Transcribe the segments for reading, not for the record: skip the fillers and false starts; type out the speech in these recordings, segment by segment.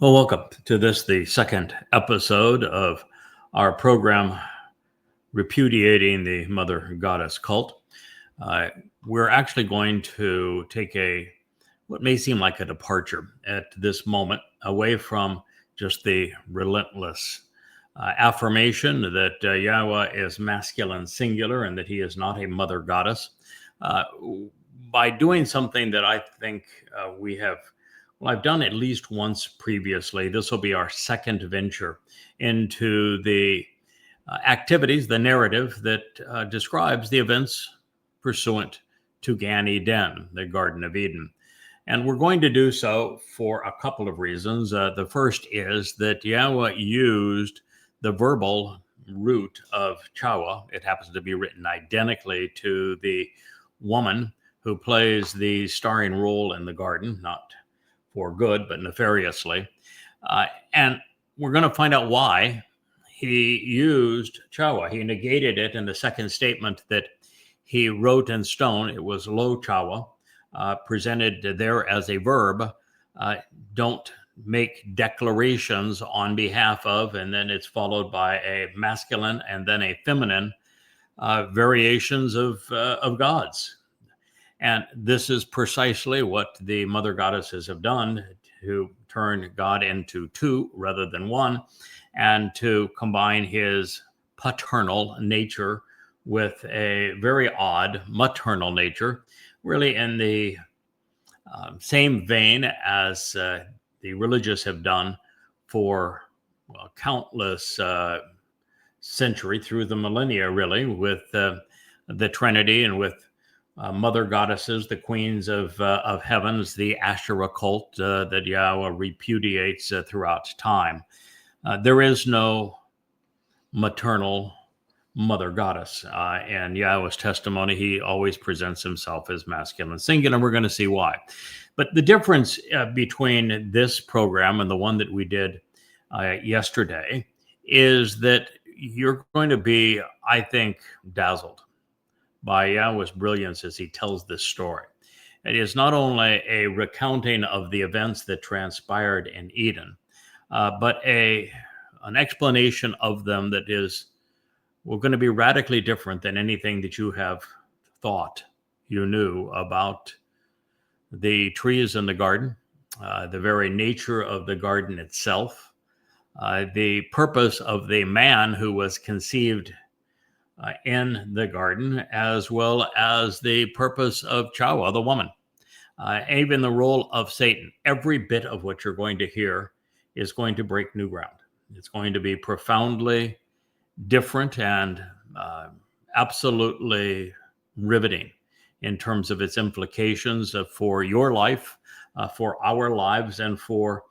Well, welcome to the second episode of our program repudiating the mother goddess cult. Uh, we're actually going to take what may seem like a departure at this moment away from just the relentless affirmation that Yahowah is masculine singular and that he is not a mother goddess. Uh, by doing something that I think I've done at least once previously. This will be our second venture into the activities, the narrative that describes the events pursuant to Gan Eden, the Garden of Eden. And we're going to do so for a couple of reasons. The first is that Yahowah used the verbal root of Chaw'ah. It happens to be written identically to the woman who plays the starring role in the garden, not for good, but nefariously. And we're going to find out why he used Chaw'ah. He negated it in the second statement that he wrote in stone. It was lo Chaw'ah, presented there as a verb. Don't make declarations on behalf of, and then it's followed by a masculine and then a feminine variations of gods. And this is precisely what the mother goddesses have done, to turn God into two rather than one, and to combine his paternal nature with a very odd maternal nature, really in the same vein as the religious have done for countless century through the millennia, really, with the Trinity and with mother goddesses, the queens of heavens, the Asherah cult that Yahowah repudiates throughout time. There is no maternal mother goddess. And Yahowah's testimony, he always presents himself as masculine singular, and we're going to see why. But the difference between this program and the one that we did yesterday is that you're going to be, I think, dazzled by Yahowah's brilliance as he tells this story. It is not only a recounting of the events that transpired in Eden, but an explanation of them that is going to be radically different than anything that you have thought you knew about the trees in the garden, the very nature of the garden itself, the purpose of the man who was conceived in the garden, as well as the purpose of Chaw'ah, the woman, even the role of Satan. Every bit of what you're going to hear is going to break new ground. It's going to be profoundly different and absolutely riveting in terms of its implications for your life, for our lives, and for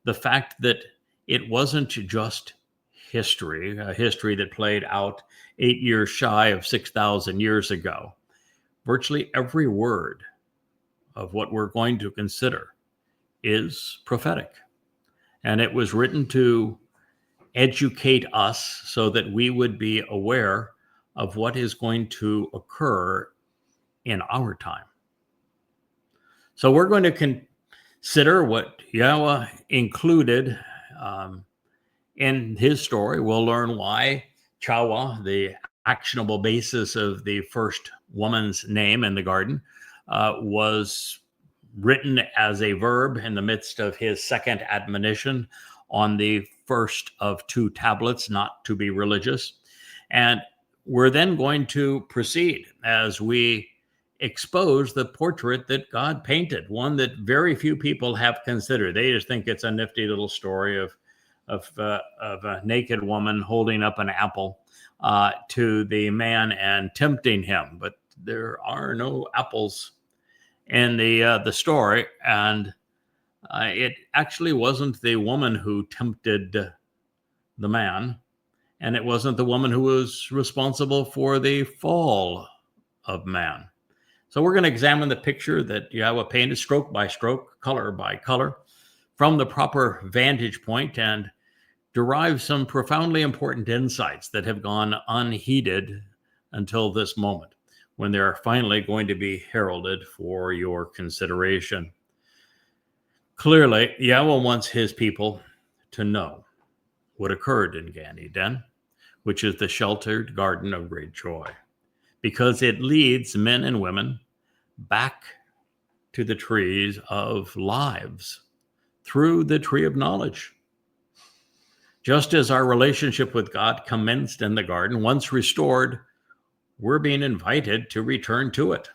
the fact that it wasn't just history, a history that played out 8 years shy of 6,000 years ago. Virtually every word of what we're going to consider is prophetic. And it was written to educate us so that we would be aware of what is going to occur in our time. So we're going to consider what Yahowah included in his story. We'll learn why Chaw'ah, the actionable basis of the first woman's name in the garden, was written as a verb in the midst of his second admonition on the first of two tablets, not to be religious. And we're then going to proceed as we expose the portrait that God painted, one that very few people have considered. They just think it's a nifty little story of a naked woman holding up an apple to the man and tempting him. But there are no apples in the story, and it actually wasn't the woman who tempted the man, and it wasn't the woman who was responsible for the fall of man. So we're going to examine the picture that Yahowah painted stroke by stroke, color by color, from the proper vantage point, and derive some profoundly important insights that have gone unheeded until this moment, when they're finally going to be heralded for your consideration. Clearly, Yahweh wants his people to know what occurred in Gan Eden, which is the sheltered garden of great joy, because it leads men and women back to the trees of lives through the tree of knowledge. Just as our relationship with God commenced in the garden, once restored, we're being invited to return to it.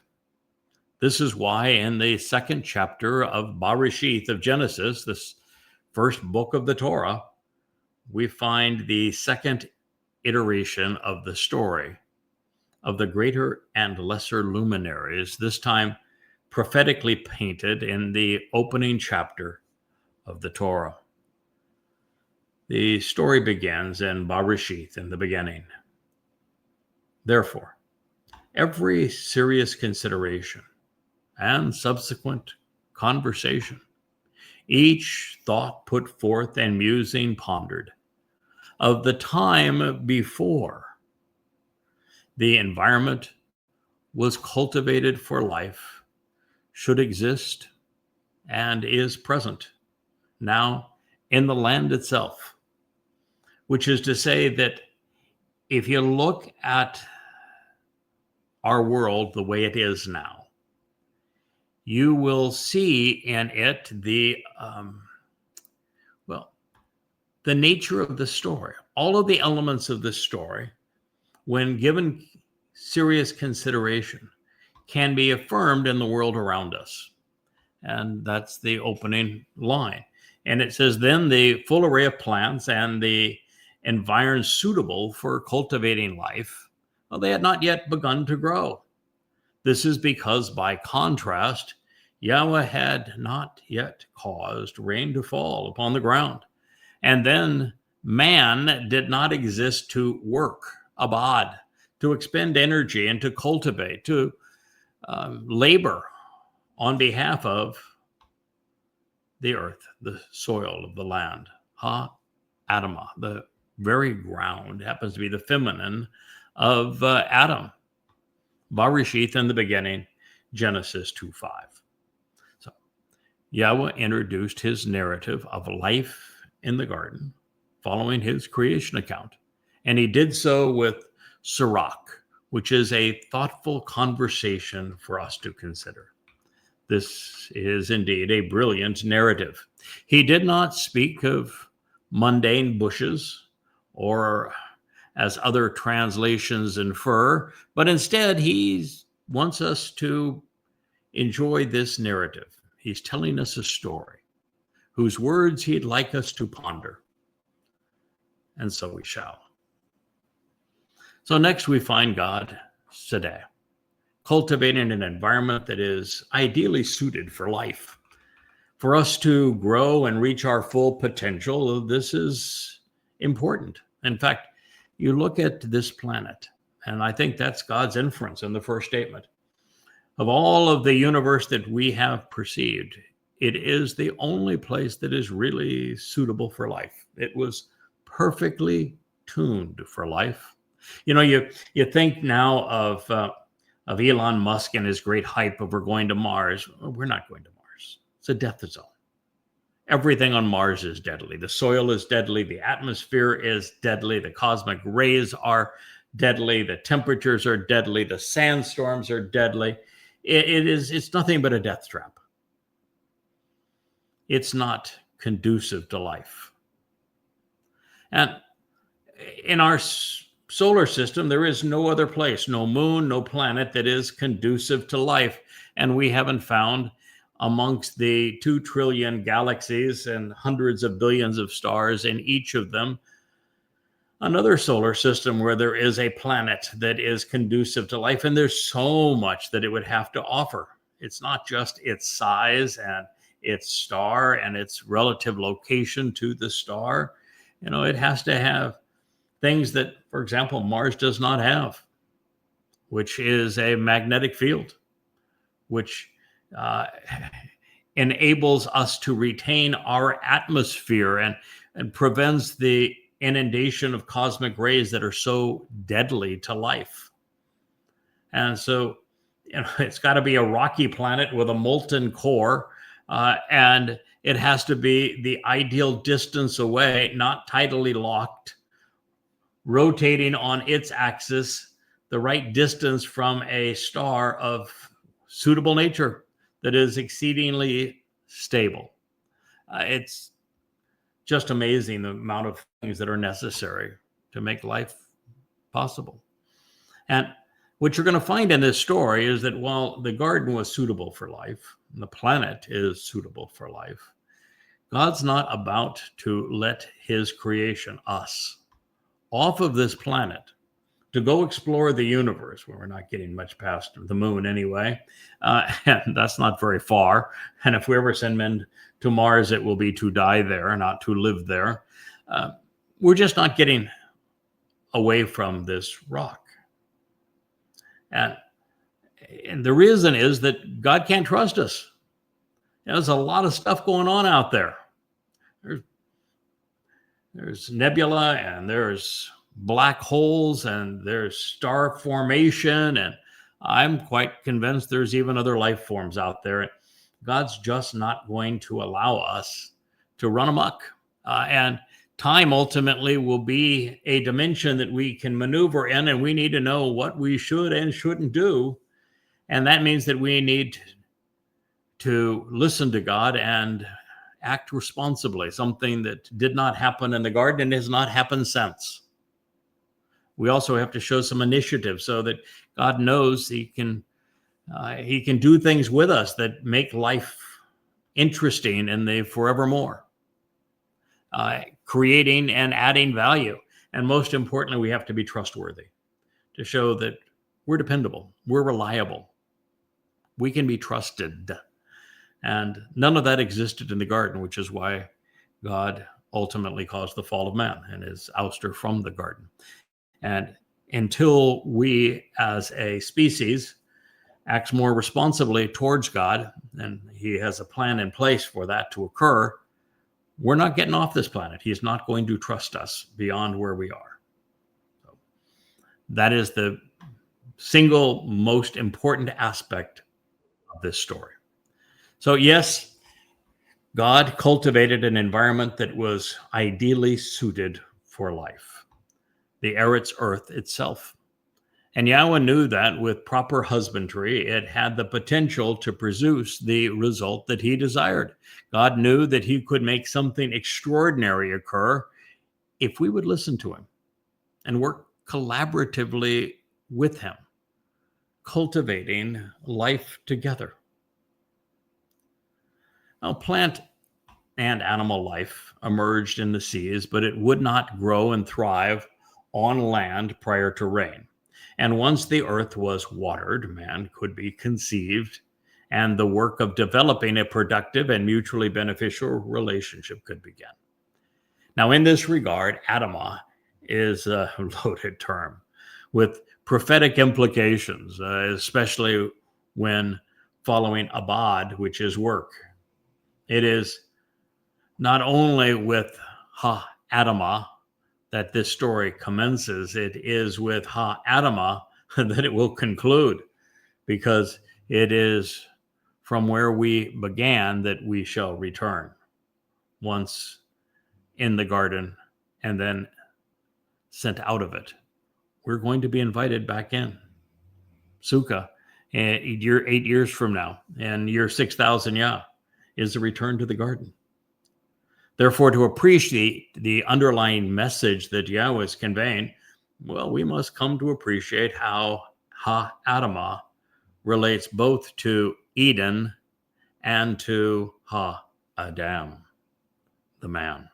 This is why in the second chapter of Bereshith of Genesis, this first book of the Torah, we find the second iteration of the story of the greater and lesser luminaries, this time prophetically painted in the opening chapter of the Torah. The story begins in Bereshith, in the beginning. Therefore, every serious consideration and subsequent conversation, each thought put forth and musing pondered, of the time before the environment was cultivated for life, should exist, and is present now in the land itself. Which is to say that if you look at our world the way it is now, you will see in it the nature of the story. All of the elements of the story, when given serious consideration, can be affirmed in the world around us. And that's the opening line. And it says, then the full array of plants and the environs suitable for cultivating life, well, they had not yet begun to grow. This is because, by contrast, Yahweh had not yet caused rain to fall upon the ground. And then man did not exist to work, abad, to expend energy and to cultivate, to labor on behalf of the earth, the soil of the land. Adamah, the very ground, happens to be the feminine of Adam. Bereshith in the beginning, Genesis 2:5. So Yahweh introduced his narrative of life in the garden following his creation account. And he did so with Sirach, which is a thoughtful conversation for us to consider. This is indeed a brilliant narrative. He did not speak of mundane bushes, or as other translations infer, but instead he wants us to enjoy this narrative. He's telling us a story whose words he'd like us to ponder. And so we shall. So next we find God today, cultivating an environment that is ideally suited for life. For us to grow and reach our full potential, this is important. In fact, you look at this planet, and I think that's God's inference in the first statement. Of all of the universe that we have perceived, it is the only place that is really suitable for life. It was perfectly tuned for life. You know, you think now of Elon Musk and his great hype over going to Mars. Well, we're not going to Mars. It's a death zone. Everything on Mars is deadly. The soil is deadly. The atmosphere is deadly. The cosmic rays are deadly. The temperatures are deadly. The sandstorms are deadly. It's nothing but a death trap. It's not conducive to life. And in our solar system, there is no other place, no moon, no planet that is conducive to life. And we haven't found amongst the 2 trillion galaxies and hundreds of billions of stars in each of them another solar system where there is a planet that is conducive to life. And there's so much that it would have to offer. It's not just its size and its star and its relative location to the star. You know, it has to have things that, for example, Mars does not have, which is a magnetic field, which enables us to retain our atmosphere and prevents the inundation of cosmic rays that are so deadly to life. And so, you know, it's got to be a rocky planet with a molten core and It has to be the ideal distance away, not tidally locked, rotating on its axis, the right distance from a star of suitable nature that is exceedingly stable. It's just amazing the amount of things that are necessary to make life possible. And what you're going to find in this story is that while the garden was suitable for life, and the planet is suitable for life, God's not about to let his creation, us, off of this planet to go explore the universe, where we're not getting much past the moon anyway. And that's not very far. And if we ever send men to Mars, it will be to die there, not to live there. We're just not getting away from this rock. And the reason is that God can't trust us. There's a lot of stuff going on out there. There's nebula, and there's black holes, and there's star formation, and I'm quite convinced there's even other life forms out there. God's just not going to allow us to run amok. And time ultimately will be a dimension that we can maneuver in, and we need to know what we should and shouldn't do. And that means that we need to listen to God and act responsibly, something that did not happen in the garden and has not happened since. We also have to show some initiative so that God knows he can do things with us that make life interesting in the forevermore, creating and adding value. And most importantly, we have to be trustworthy to show that we're dependable, we're reliable, we can be trusted. And none of that existed in the garden, which is why God ultimately caused the fall of man and his ouster from the garden. And until we as a species act more responsibly towards God, and he has a plan in place for that to occur, we're not getting off this planet. He's not going to trust us beyond where we are. So that is the single most important aspect of this story. So yes, God cultivated an environment that was ideally suited for life, the Eretz earth itself. And Yahowah knew that with proper husbandry, it had the potential to produce the result that he desired. God knew that he could make something extraordinary occur if we would listen to him and work collaboratively with him, cultivating life together. Now, plant and animal life emerged in the seas, but it would not grow and thrive on land prior to rain. And once the earth was watered, man could be conceived, and the work of developing a productive and mutually beneficial relationship could begin. Now, in this regard, Adamah is a loaded term with prophetic implications, especially when following abad, which is work. It is not only with Adamah that this story commences, it is with Adamah that it will conclude, because it is from where we began that we shall return, once in the garden and then sent out of it. We're going to be invited back in. Sukkah, 8 years from now, and year 6,000 is the return to the garden. Therefore, to appreciate the underlying message that Yahowah is conveying, well, we must come to appreciate how Adamah relates both to Eden and to Adam, the man.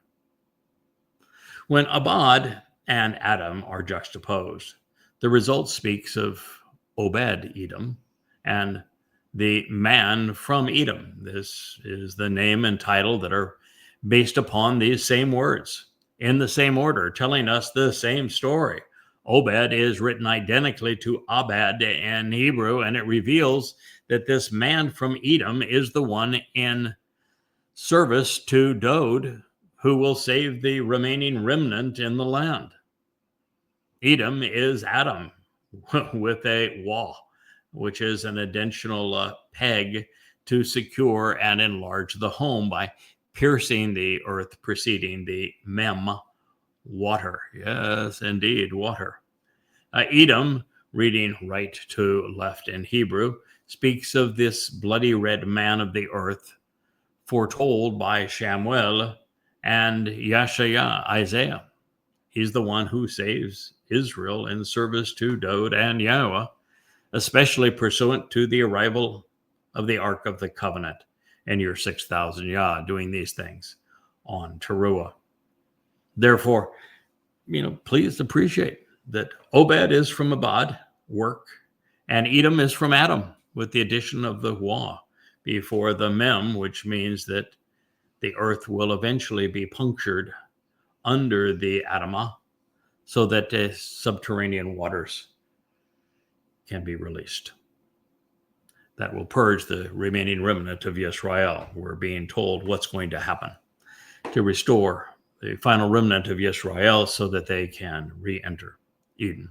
When Abad and Adam are juxtaposed, the result speaks of Obed Edom and the man from Edom. This is the name and title that are based upon these same words in the same order, telling us the same story. Obed is written identically to Abad in Hebrew, and it reveals that this man from Edom is the one in service to Dowd, who will save the remaining remnant in the land. Edom is Adam with a wall, which is an additional peg to secure and enlarge the home by piercing the earth, preceding the mem, water. Yes, indeed, water. Edom, reading right to left in Hebrew, speaks of this bloody red man of the earth, foretold by Shamuel and Yeshaya, Isaiah. He's the one who saves Israel in service to Dowd and Yahowah, especially pursuant to the arrival of the Ark of the Covenant in year 6,000 Yah, doing these things on Teruah. Therefore, please appreciate that Obed is from Abad, work, and Edom is from Adam, with the addition of the Wah before the Mem, which means that the earth will eventually be punctured under the Adamah so that the subterranean waters can be released. That will purge the remaining remnant of Yisra'el. We're being told what's going to happen to restore the final remnant of Yisra'el so that they can re-enter Eden.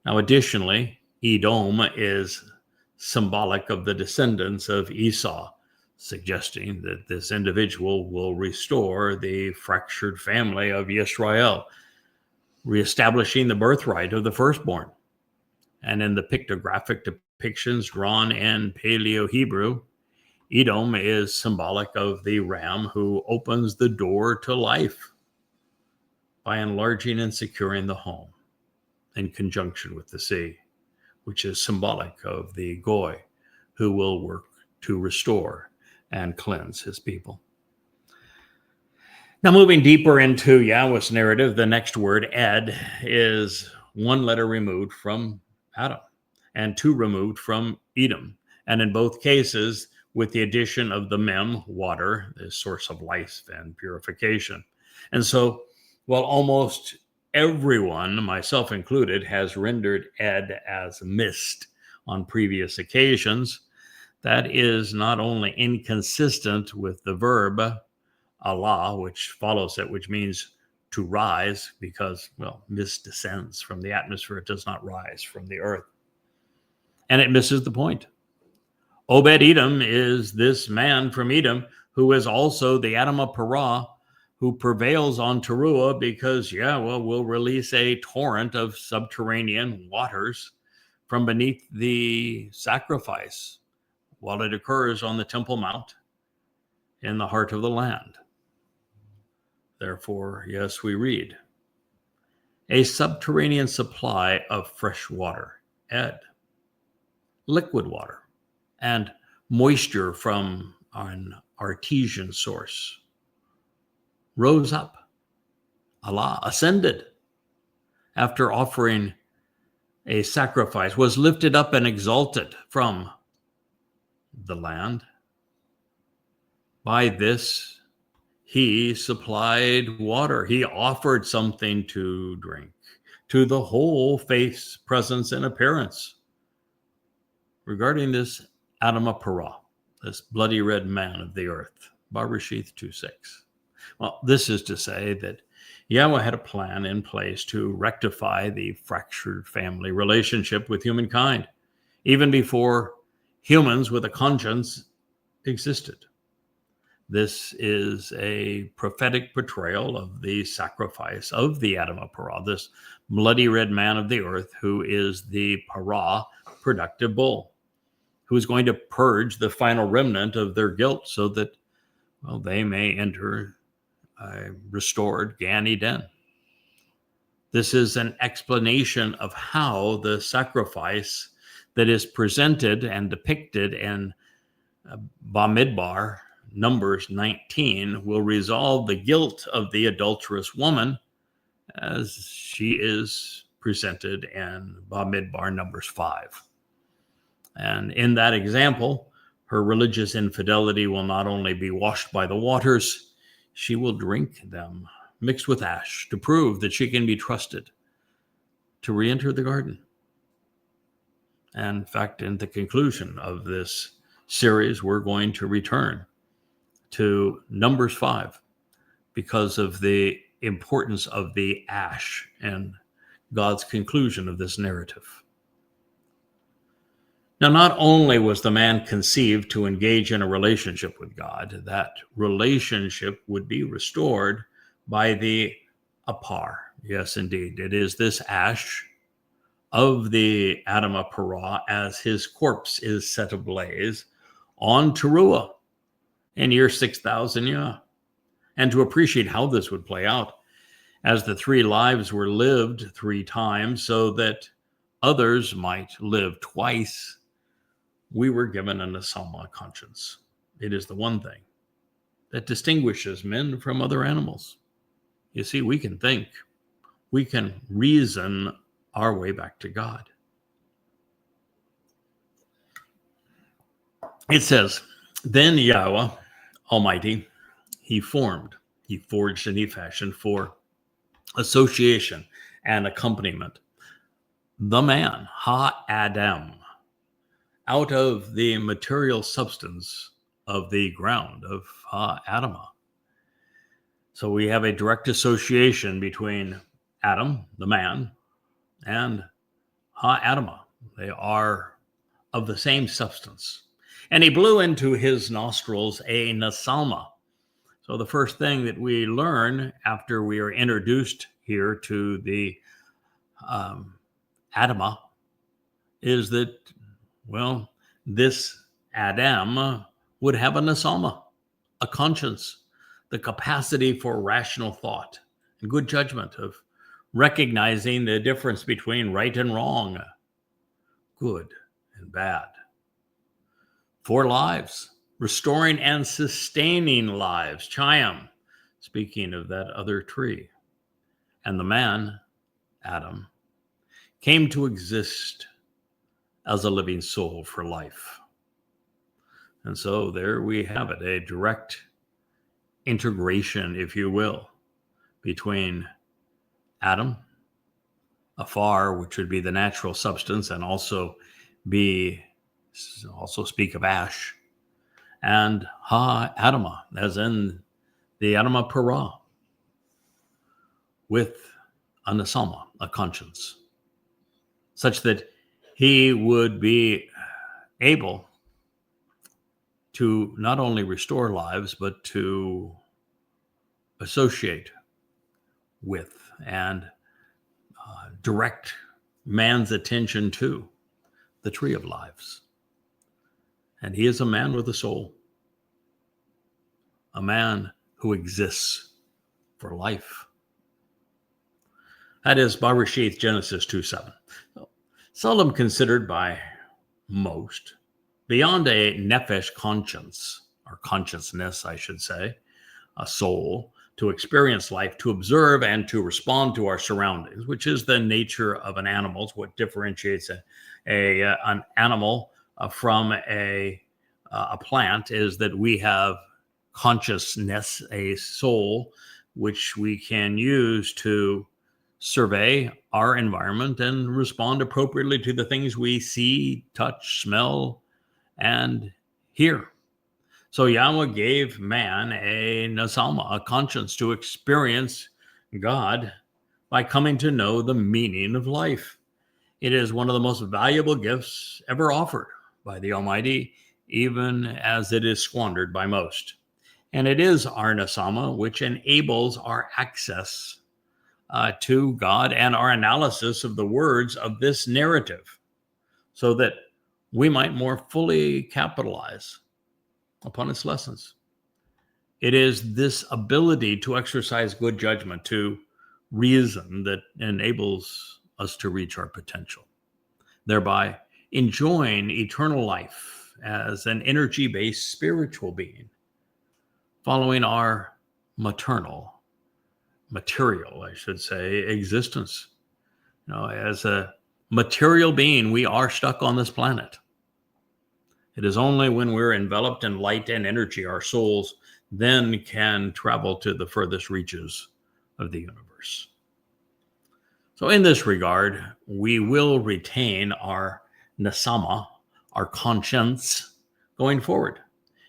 Now, additionally, Edom is symbolic of the descendants of Esau, suggesting that this individual will restore the fractured family of Yisra'el, reestablishing the birthright of the firstborn. And in the pictographic depictions drawn in Paleo-Hebrew, Edom is symbolic of the ram who opens the door to life by enlarging and securing the home in conjunction with the sea, which is symbolic of the Goy who will work to restore and cleanse his people. Now, moving deeper into Yahweh's narrative, the next word, Ed, is one letter removed from Adam and two removed from Edom. And in both cases, with the addition of the Mem, water, the source of life and purification. And so, while almost everyone, myself included, has rendered Ed as mist on previous occasions, that is not only inconsistent with the verb Allah, which follows it, which means to rise, because, mist descends from the atmosphere. It does not rise from the earth. And it misses the point. Obed Edom is this man from Edom who is also the Adamah Parah, who prevails on Teruah because Yahweh will release a torrent of subterranean waters from beneath the sacrifice while it occurs on the Temple Mount in the heart of the land. Therefore, yes, we read, a subterranean supply of fresh water, Ed, liquid water, and moisture from an artesian source rose up. Allah ascended after offering a sacrifice, was lifted up and exalted from the land. By this, he supplied water. He offered something to drink to the whole face, presence, and appearance. Regarding this Adamah Parah, this bloody red man of the earth, Bereshith 2:6. Well, this is to say that Yahweh had a plan in place to rectify the fractured family relationship with humankind, even before humans with a conscience existed. This is a prophetic portrayal of the sacrifice of the Adamah Parah, this bloody red man of the earth who is the Parah, productive bull, who is going to purge the final remnant of their guilt so that, they may enter a restored Gan Eden. This is an explanation of how the sacrifice that is presented and depicted in Bamidbar, Numbers 19, will resolve the guilt of the adulterous woman as she is presented in Bamidbar, Numbers 5. And in that example, her religious infidelity will not only be washed by the waters, she will drink them mixed with ash to prove that she can be trusted to re-enter the garden. And in fact, in the conclusion of this series, we're going to return to Numbers 5 because of the importance of the ash and God's conclusion of this narrative. Now, not only was the man conceived to engage in a relationship with God, that relationship would be restored by the Parah. Yes, indeed. It is this ash of the Adamah Parah as his corpse is set ablaze on Teruah in year 6,000, yeah. And to appreciate how this would play out, as the three lives were lived 3 times so that others might live twice, we were given an Asama conscience. It is the one thing that distinguishes men from other animals. You see, we can think, we can reason our way back to God. It says, then Yahowah Almighty, he formed, he forged, and he fashioned for association and accompaniment the man, Ha-Adam, out of the material substance of the ground of Adamah. So we have a direct association between Adam, the man, and Adamah. They are of the same substance. And he blew into his nostrils a nasalma. So the first thing that we learn after we are introduced here to the Adamah is that, well, this Adam would have a nasalma, a conscience, the capacity for rational thought and good judgment of recognizing the difference between right and wrong, good and bad. 4 lives, restoring and sustaining lives, Chaw'ah, speaking of that other tree. And the man, Adam, came to exist as a living soul for life. And so there we have it, a direct integration, if you will, between Adam, afar, which would be the natural substance, and also speak of ash, and Adamah, as in the Adamah Parah, with a nasalma, a conscience, such that he would be able to not only restore lives, but to associate with and direct man's attention to the tree of lives. And he is a man with a soul, a man who exists for life. That is Bereshith, Genesis 2:7. Seldom considered by most, beyond a nephesh conscience, or consciousness, I should say, a soul, to experience life, to observe and to respond to our surroundings, which is the nature of an animal. It's what differentiates an animal from a plant, is that we have consciousness, a soul, which we can use to survey our environment and respond appropriately to the things we see, touch, smell, and hear. So Yahowah gave man a nasalma, a conscience, to experience God by coming to know the meaning of life. It is one of the most valuable gifts ever offered by the Almighty, even as it is squandered by most. And it is our nasalma which enables our access to God and our analysis of the words of this narrative, so that we might more fully capitalize upon its lessons. It is this ability to exercise good judgment, to reason, that enables us to reach our potential, thereby enjoying eternal life as an energy-based spiritual being, following our material, I should say, existence. As a material being, we are stuck on this planet. It is only when we're enveloped in light and energy, our souls then can travel to the furthest reaches of the universe. So in this regard, we will retain our nasalma, our conscience, going forward.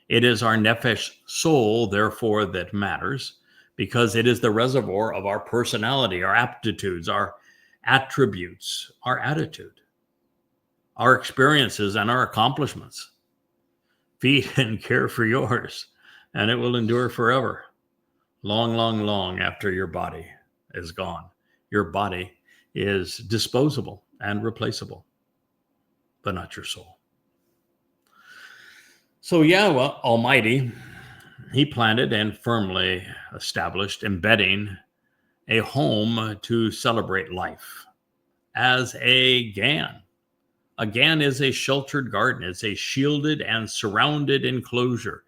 It is our nephesh soul, therefore, that matters, because it is the reservoir of our personality, our aptitudes, our attributes, our attitude. our experiences and our accomplishments. Feed and care for yours, and it will endure forever. Long, long, long after your body is gone. Your body is disposable and replaceable, but not your soul. So Yahweh Almighty, he planted and firmly established, embedding a home to celebrate life as a Gan. A Gan is a sheltered garden. It's a shielded and surrounded enclosure,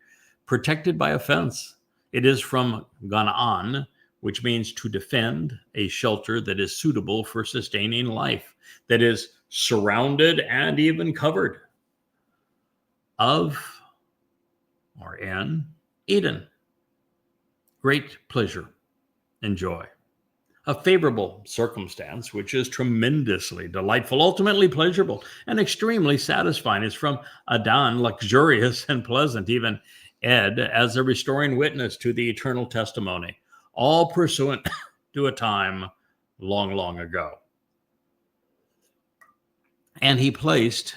protected by a fence. It is from Gan, which means to defend, a shelter that is suitable for sustaining life, that is surrounded and even covered of or in Eden. Great pleasure and joy. A favorable circumstance, which is tremendously delightful, ultimately pleasurable, and extremely satisfying, is from Adon, luxurious and pleasant, even Ed as a restoring witness to the eternal testimony, all pursuant to a time long, long ago. And he placed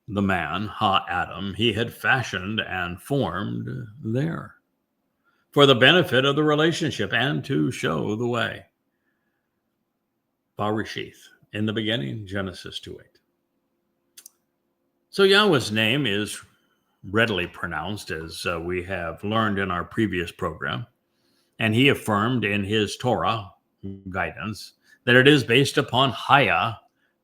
the man, Adam, he had fashioned and formed there for the benefit of the relationship and to show the way. Barishith, in the beginning, Genesis 2:8. So Yahweh's name is readily pronounced, as we have learned in our previous program, and he affirmed in his Torah guidance that it is based upon Haya,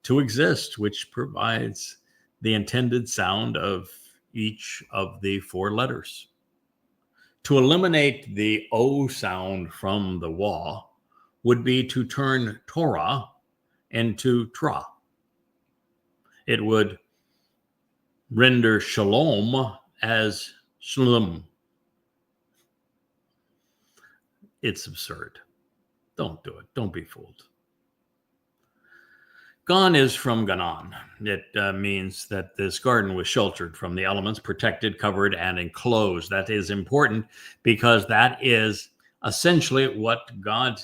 to exist, which provides the intended sound of each of the four letters. To eliminate the O sound from the Wa would be to turn Torah into Tra. It would render Shalom as Shalom. It's absurd. Don't do it. Don't be fooled. Gan is from Ganan. It means that this garden was sheltered from the elements, protected, covered, and enclosed. That is important because that is essentially what God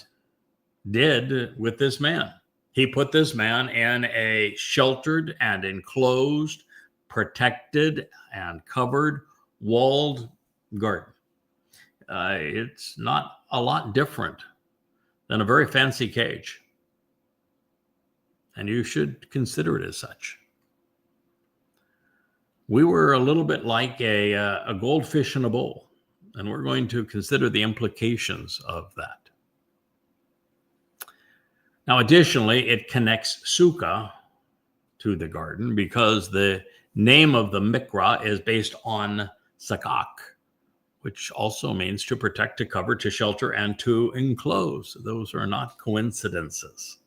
did with this man. He put this man in a sheltered and enclosed, protected and covered, walled garden. It's not a lot different than a very fancy cage. And you should consider it as such. We were a little bit like a goldfish in a bowl, and we're going to consider the implications of that. Now, additionally, it connects Sukkah to the garden because the name of the mikra is based on sakak, which also means to protect, to cover, to shelter, and to enclose. Those are not coincidences.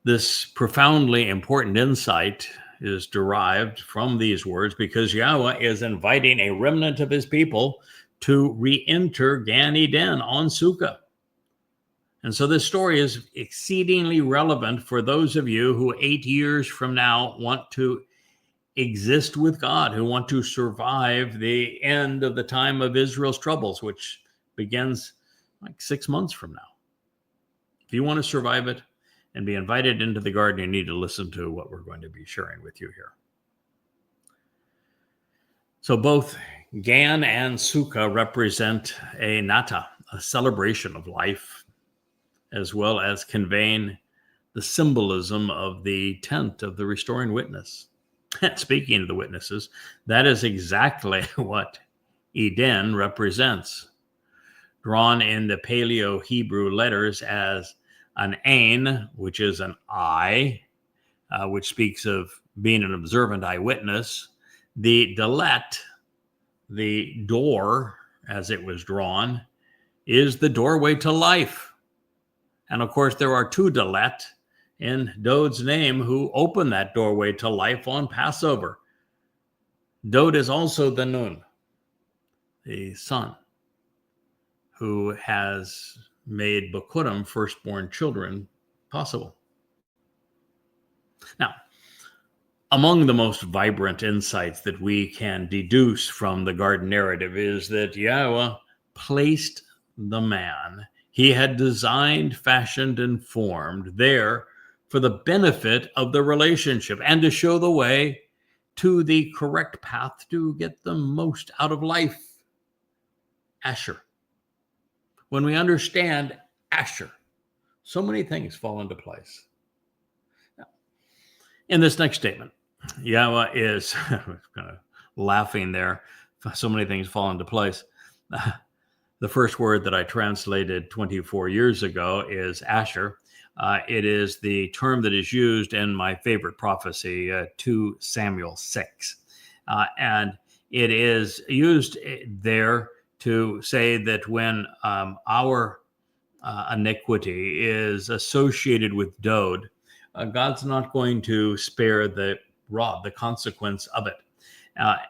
This profoundly important insight is derived from these words because Yahweh is inviting a remnant of his people to re-enter Gan Eden on Sukkah. And so this story is exceedingly relevant for those of you who 8 years from now want to exist with God, who want to survive the end of the time of Israel's troubles, which begins like 6 months from now. If you want to survive it and be invited into the garden, you need to listen to what we're going to be sharing with you here. So both Gan and Sukkah represent a nata, a celebration of life, as well as conveying the symbolism of the tent of the restoring witness. Speaking of the witnesses, that is exactly what Eden represents, drawn in the Paleo-Hebrew letters as an Ain, which is an eye, which speaks of being an observant eyewitness. The Dalet, the door, as it was drawn, is the doorway to life. And of course, there are two Dalet in Dowd's name who open that doorway to life on Passover. Dowd is also the Nun, the son, who has made Bikurim, firstborn children, possible. Now, among the most vibrant insights that we can deduce from the garden narrative is that Yahweh placed the man he had designed, fashioned, and formed there for the benefit of the relationship and to show the way to the correct path to get the most out of life. Asher. When we understand Asher, so many things fall into place. In this next statement, Yahowah is kind of laughing there. So many things fall into place. The first word that I translated 24 years ago is Asher. It is the term that is used in my favorite prophecy, 2 Samuel 6. And it is used there to say that when our iniquity is associated with Dowd, God's not going to spare the rod, the consequence of it.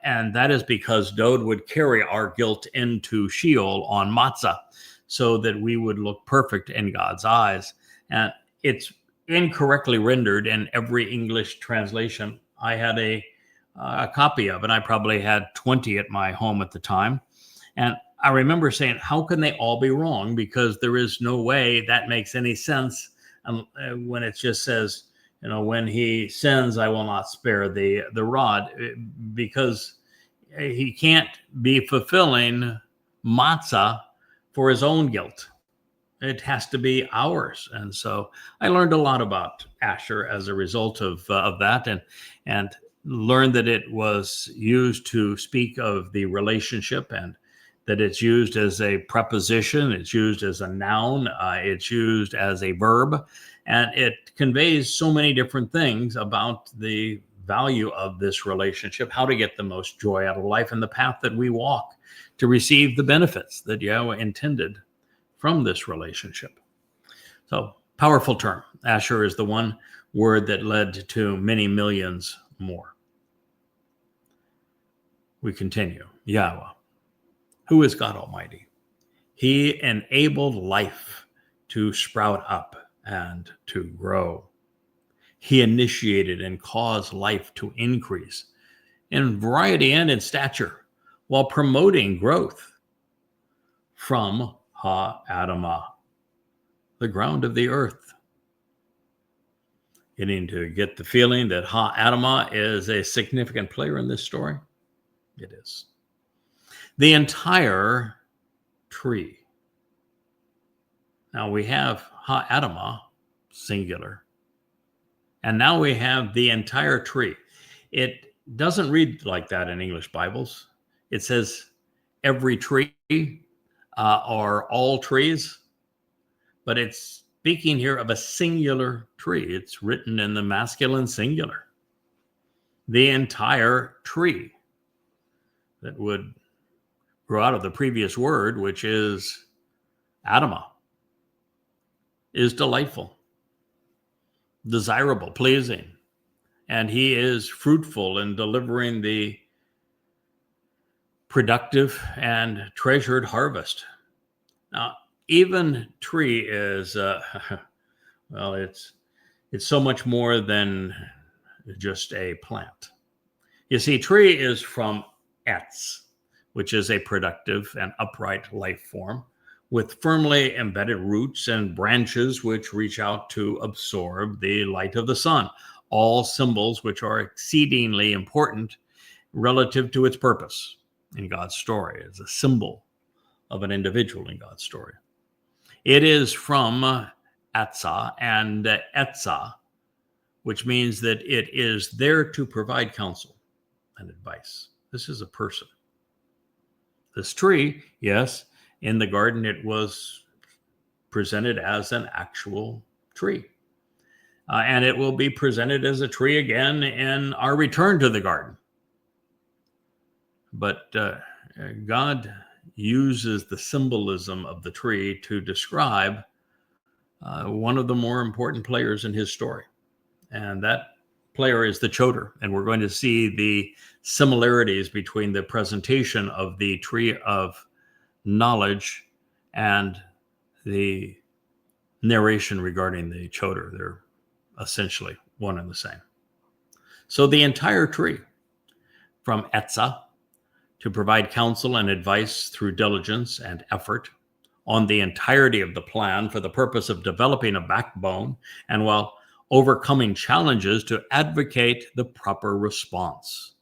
And that is because Dowd would carry our guilt into Sheol on matzah so that we would look perfect in God's eyes. And it's incorrectly rendered in every English translation. I had a copy of it. I probably had 20 at my home at the time. And I remember saying, how can they all be wrong? Because there is no way that makes any sense when it just says, when he sins, I will not spare the rod, because he can't be fulfilling matzah for his own guilt. It has to be ours. And so I learned a lot about Asher as a result of that, and learned that it was used to speak of the relationship, and that it's used as a preposition, it's used as a noun, it's used as a verb, and it conveys so many different things about the value of this relationship, how to get the most joy out of life, and the path that we walk to receive the benefits that Yahowah intended from this relationship. So, powerful term. Asher is the one word that led to many millions more. We continue. Yahowah. Who is God Almighty? He enabled life to sprout up and to grow. He initiated and caused life to increase in variety and in stature, while promoting growth from Adamah, the ground of the earth. Getting to get the feeling that Adamah is a significant player in this story? It is. The entire tree. Now we have Adamah, singular, and now we have the entire tree. It doesn't read like that in English Bibles. It says every tree or all trees, but it's speaking here of a singular tree. It's written in the masculine singular. The entire tree that would grow out of the previous word, which is Adamah, is delightful, desirable, pleasing, and he is fruitful in delivering the productive and treasured harvest. Now, even tree is, well, it's so much more than just a plant. You see, tree is from Etzah, which is a productive and upright life form with firmly embedded roots and branches which reach out to absorb the light of the sun, all symbols which are exceedingly important relative to its purpose in God's story, as a symbol of an individual in God's story. It is from Etzah and Etzah, which means that it is there to provide counsel and advice. This is a person. This tree, yes, in the garden, it was presented as an actual tree. And it will be presented as a tree again in our return to the garden. But God uses the symbolism of the tree to describe one of the more important players in his story. And that player is the Choter. And we're going to see the similarities between the presentation of the tree of knowledge and the narration regarding the Choter. They're essentially one and the same. So the entire tree, from Etzah to provide counsel and advice through diligence and effort on the entirety of the plan for the purpose of developing a backbone, and while overcoming challenges to advocate the proper response,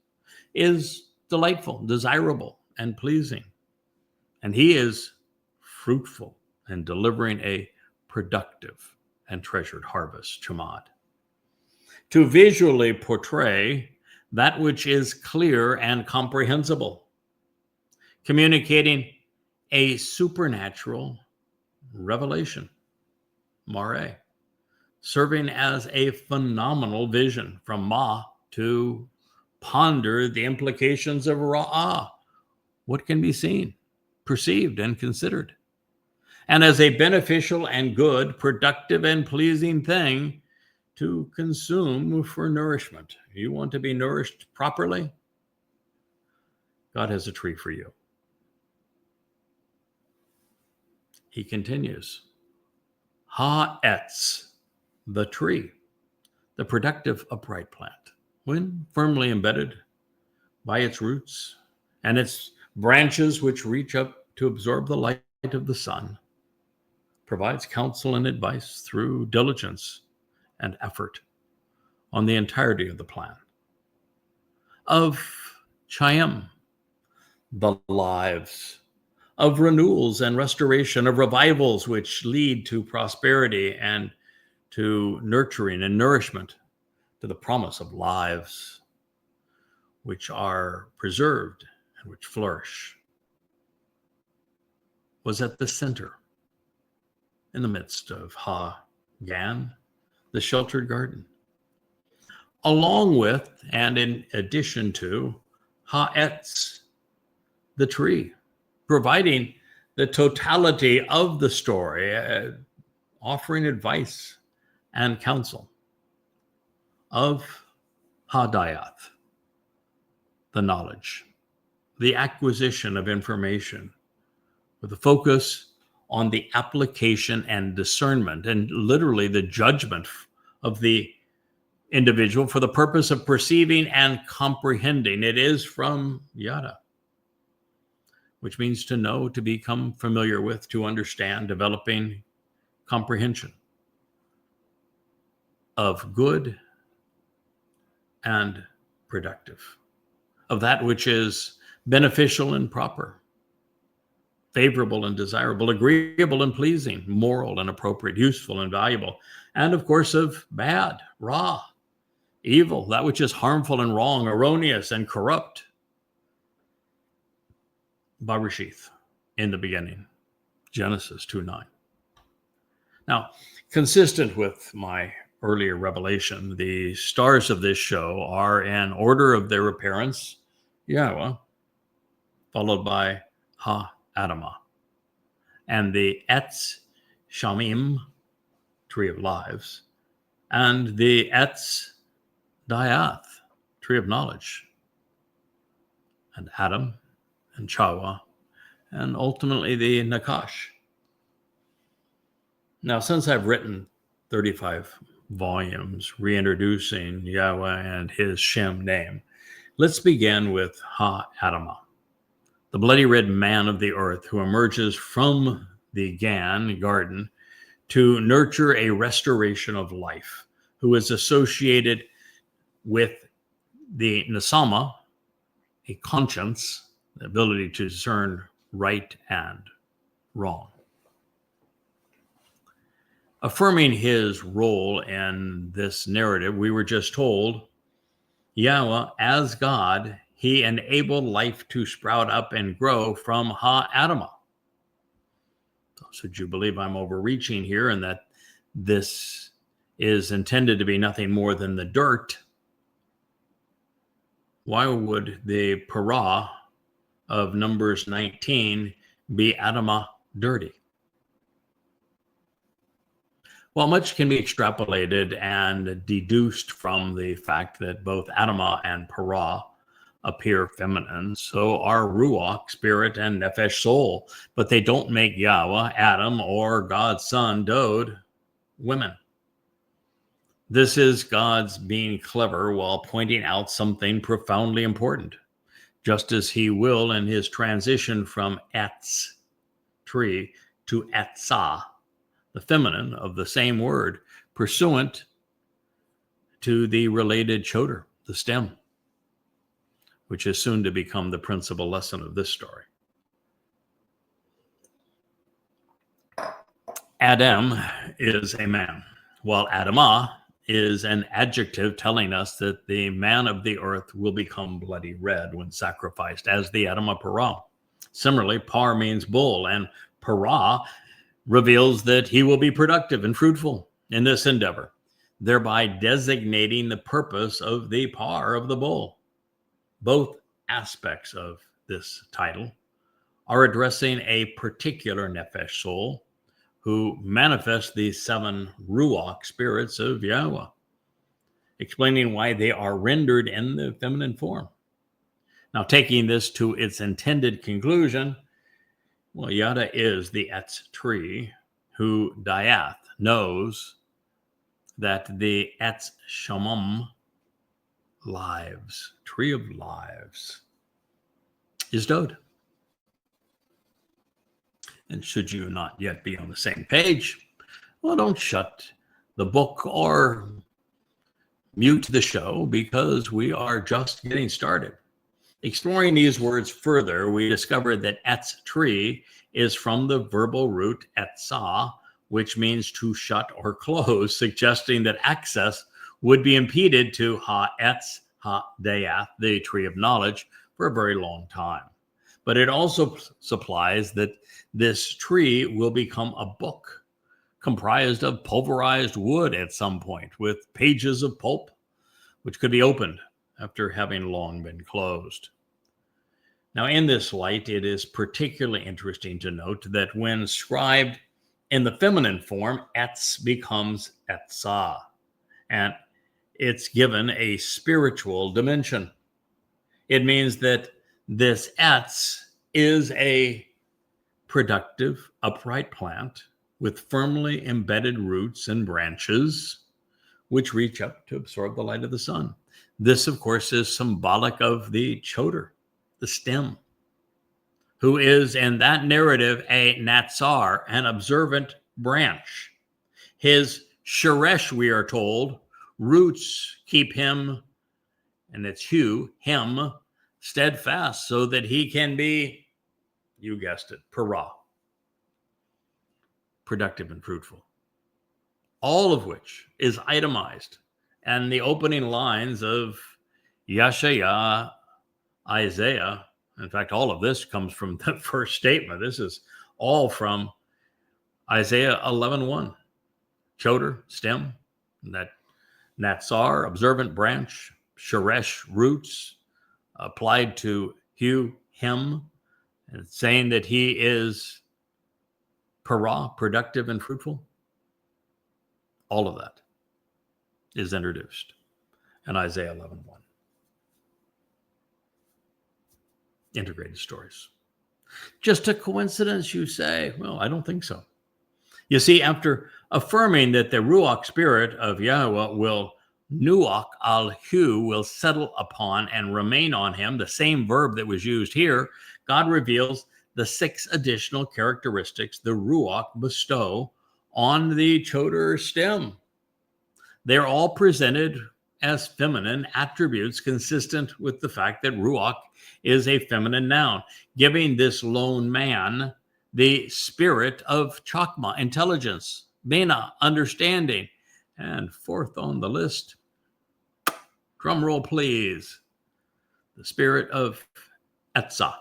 is delightful, desirable, and pleasing. And he is fruitful and delivering a productive and treasured harvest, Chamad. To visually portray that which is clear and comprehensible, communicating a supernatural revelation, Mare, serving as a phenomenal vision from Ma to ponder the implications of Ra'ah, what can be seen, perceived, and considered, and as a beneficial and good, productive and pleasing thing to consume for nourishment. You want to be nourished properly? God has a tree for you. He continues, Ha'etz, the tree, the productive upright plant, when firmly embedded by its roots and its branches which reach up to absorb the light of the sun, provides counsel and advice through diligence and effort on the entirety of the plan. Of Chaim, the lives, of renewals and restoration, of revivals which lead to prosperity and to nurturing and nourishment, to the promise of lives which are preserved and which flourish, was at the center, in the midst of Gan, the sheltered garden, along with and in addition to Ha'etz, the tree, providing the totality of the story, offering advice and counsel, of Hadayath, the knowledge, the acquisition of information, with a focus on the application and discernment, and literally the judgment of the individual for the purpose of perceiving and comprehending. It is from Yada, which means to know, to become familiar with, to understand, developing comprehension of good and productive, of that which is beneficial and proper, favorable and desirable, agreeable and pleasing, moral and appropriate, useful and valuable, and of course of bad, Ra, evil, that which is harmful and wrong, erroneous and corrupt. Barashith, in the beginning, Genesis 2:9. Now, consistent with my earlier revelation, the stars of this show are in order of their appearance, Yahowah, followed by Adamah, and the Etz Shamim, tree of lives, and the Etz Dayath, tree of knowledge, and Adam, and Chaw'ah, and ultimately the Nakash. Now, since I've written 35 volumes reintroducing Yahweh and his Shem name, let's begin with Adamah, the bloody red man of the earth who emerges from the Gan garden to nurture a restoration of life, who is associated with the Nesama, a conscience, the ability to discern right and wrong. Affirming his role in this narrative, we were just told, Yahweh, as God, he enabled life to sprout up and grow from Adamah. So do you believe I'm overreaching here and that this is intended to be nothing more than the dirt? Why would the Parah of Numbers 19 be Adamah dirty? Well, much can be extrapolated and deduced from the fact that both Adamah and Parah appear feminine, so are Ruach, spirit, and Nefesh, soul, but they don't make Yahweh, Adam, or God's son, Dowd, women. This is God's being clever while pointing out something profoundly important, just as he will in his transition from Etz, tree, to Etzah, the feminine of the same word, pursuant to the related Choter, the stem, which is soon to become the principal lesson of this story. Adam is a man, while Adamah is an adjective telling us that the man of the earth will become bloody red when sacrificed, as the Adamah Parah. Similarly, Par means bull, and Parah reveals that he will be productive and fruitful in this endeavor, thereby designating the purpose of the Par of the bull. Both aspects of this title are addressing a particular nephesh soul who manifest the 7 ruach spirits of Yahowah, explaining why they are rendered in the feminine form. Now, taking this to its intended conclusion, well, Yada is the Etz tree who Diath knows that the Etz Shamam, lives, tree of lives, is Dowd. And should you not yet be on the same page, well, don't shut the book or mute the show, because we are just getting started. Exploring these words further, we discovered that Etz tree is from the verbal root Etzah, which means to shut or close, suggesting that access would be impeded to Ha-Etz, Ha-Dayath, the tree of knowledge, for a very long time. But it also supplies that this tree will become a book comprised of pulverized wood at some point, with pages of pulp, which could be opened after having long been closed. Now, in this light, it is particularly interesting to note that when scribed in the feminine form, Etz becomes Etzah, and it's given a spiritual dimension. It means that this Etz is a productive, upright plant with firmly embedded roots and branches which reach up to absorb the light of the sun. This, of course, is symbolic of the Choter, the stem, who is in that narrative a Natsar, an observant branch. His Sheresh, we are told, roots keep him, and it's him, steadfast, so that he can be, you guessed it, Parah, productive and fruitful. All of which is itemized and the opening lines of Yeshaya, Isaiah. In fact, all of this comes from the first statement. This is all from Isaiah 11:1. Choter, stem, that Natsar, observant branch, Sheresh, roots, applied to him, and saying that he is Parah, productive and fruitful. All of that is introduced in Isaiah 11:1. Integrated stories. Just a coincidence, you say? Well, I don't think so. You see, after affirming that the Ruach spirit of Yahowah will Nuach al-Hu will settle upon and remain on him, the same verb that was used here, God reveals the 6 additional characteristics the Ruach bestow on the Choter stem. They're all presented as feminine attributes consistent with the fact that Ruach is a feminine noun, giving this lone man the spirit of Chaw'ah, intelligence, Bina, understanding, and fourth on the list, drum roll please, the spirit of Etzah.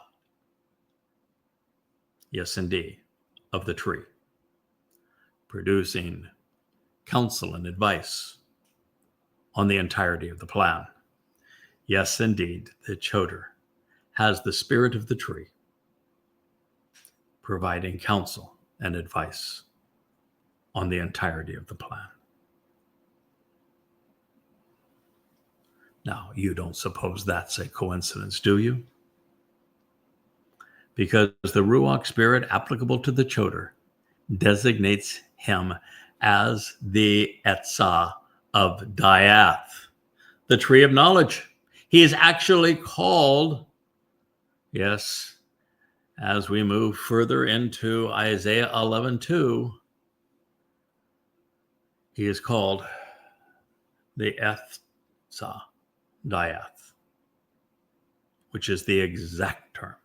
Yes, indeed, of the tree, producing counsel and advice on the entirety of the plan. Yes, indeed, the Choter has the spirit of the tree, providing counsel and advice on the entirety of the plan. Now, you don't suppose that's a coincidence, do you? Because the Ruach spirit applicable to the Choter designates him as the Etzah of Diath, the tree of knowledge. He is actually called, yes, as we move further into Isaiah 11:2, he is called the Etzah, Diath, which is the exact term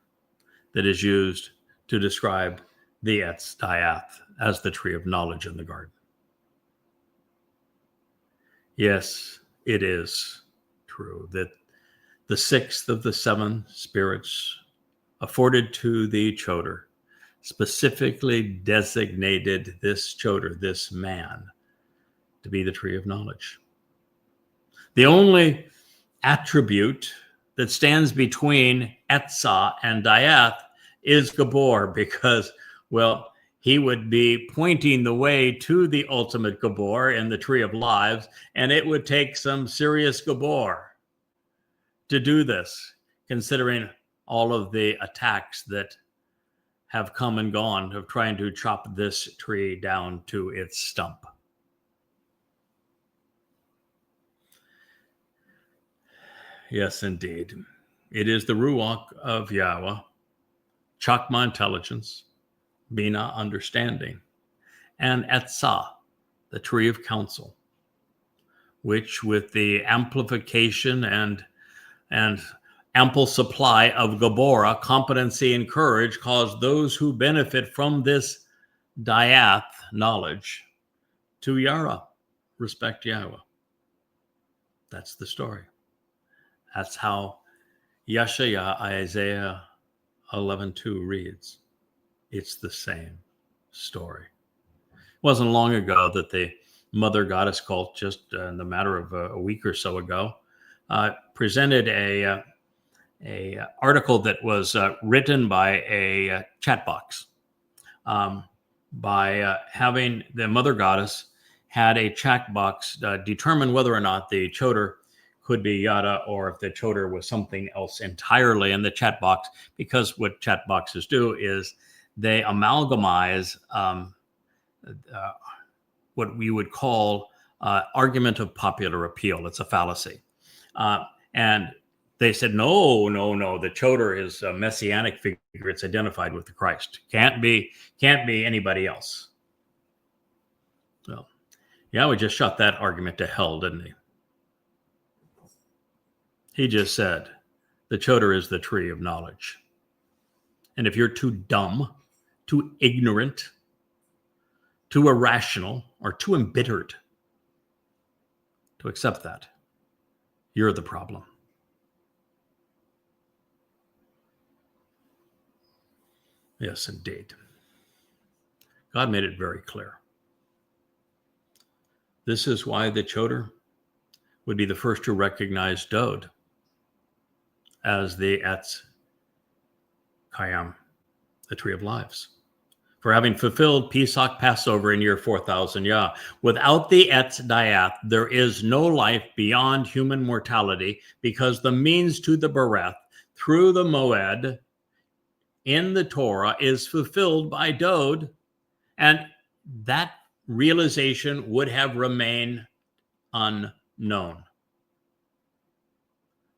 that is used to describe the Etz Diath as the tree of knowledge in the garden. Yes, it is true that the sixth of the seven spirits afforded to the Choter specifically designated this Choter, this man, to be the tree of knowledge. The only attribute that stands between Etzah and Diath is Gabor, because, well, he would be pointing the way to the ultimate Gabor in the tree of lives, and it would take some serious Gabor to do this, considering all of the attacks that have come and gone of trying to chop this tree down to its stump. Yes, indeed. It is the Ruach of Yahowah, Chokmah intelligence, Binah understanding, and Etzah, the tree of counsel, which with the amplification and ample supply of Gabora, competency and courage, cause those who benefit from this Diath knowledge to Yara, respect Yahowah. That's the story. That's how Yeshaya, Isaiah 11:2 reads. It's the same story. It wasn't long ago that the Mother Goddess cult, just in the matter of a week or so ago, presented a article that was written by a chat box, by having the Mother Goddess had a chat box determine whether or not the Choter could be Yada, or if the Choter was something else entirely in the chat box, because what chat boxes do is they amalgamize what we would call argument of popular appeal. It's a fallacy. And they said, no, the Choter is a messianic figure. It's identified with the Christ. Can't be anybody else. So, yeah, we just shot that argument to hell, didn't he? He just said, the Choter is the tree of knowledge. And if you're too dumb, too ignorant, too irrational, or too embittered to accept that, you're the problem. Yes, indeed. God made it very clear. This is why the Choter would be the first to recognize Dowd as the Etz Kayam, the tree of lives, for having fulfilled Pesach Passover in year 4000 Yah. Without the Etz Diath, there is no life beyond human mortality, because the means to the Bereth through the Moed in the Torah is fulfilled by Dowd, and that realization would have remained unknown.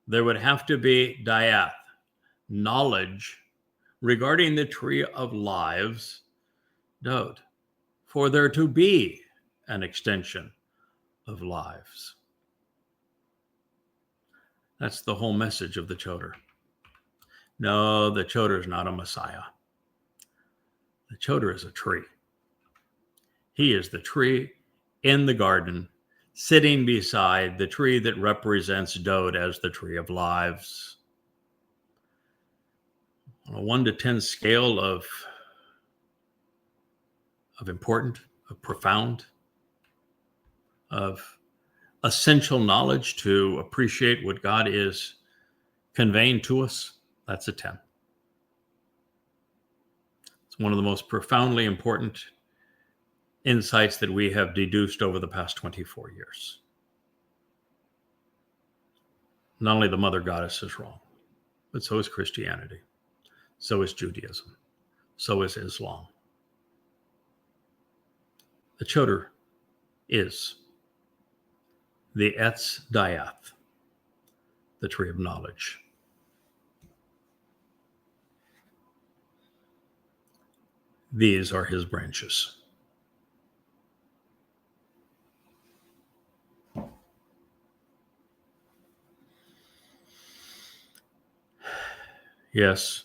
There would have to be Diath, knowledge regarding the tree of lives, Dowd, for there to be an extension of lives. That's the whole message of the Choter. No, the Choter is not a Messiah. The Choter is a tree. He is the tree in the garden, sitting beside the tree that represents Dowd as the tree of lives. On a 1 to 10 scale of important, of profound, of essential knowledge to appreciate what God is conveying to us, that's a 10. It's one of the most profoundly important insights that we have deduced over the past 24 years. Not only the Mother Goddess is wrong, but so is Christianity. So is Judaism. So is Islam. The Choter is the Etz Diath, the tree of knowledge. These are his branches. Yes,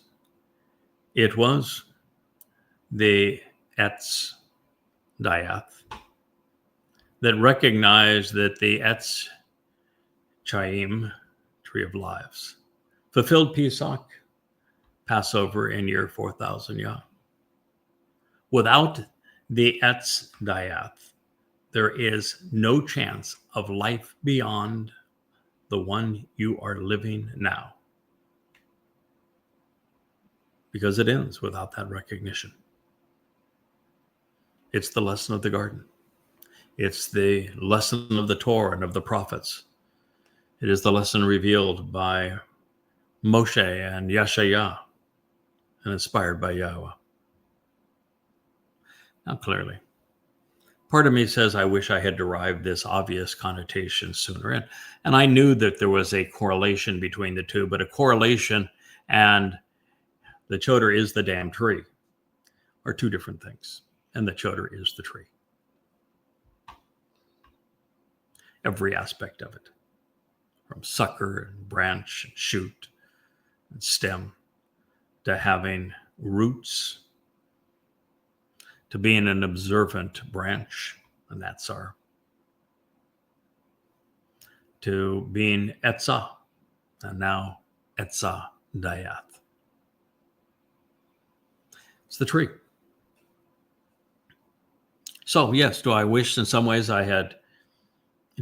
it was the Etzah that recognized that the Etz Chaim, tree of lives, fulfilled Pesach, Passover in year 4000 Yah. Without the Etz Dayath, there is no chance of life beyond the one you are living now, because it ends without that recognition. It's the lesson of the garden. It's the lesson of the Torah and of the prophets. It is the lesson revealed by Moshe and Yeshayah and inspired by Yahowah. Now, clearly, part of me says, I wish I had derived this obvious connotation sooner. And I knew that there was a correlation between the two, but a correlation and the Choter is the damn tree are two different things. And the Choter is the tree. Every aspect of it, from sucker and branch and shoot and stem, to having roots, to being an observant branch, and that's our, to being Etzah, and now Etzah Dayath. It's the tree. So yes, do I wish in some ways I had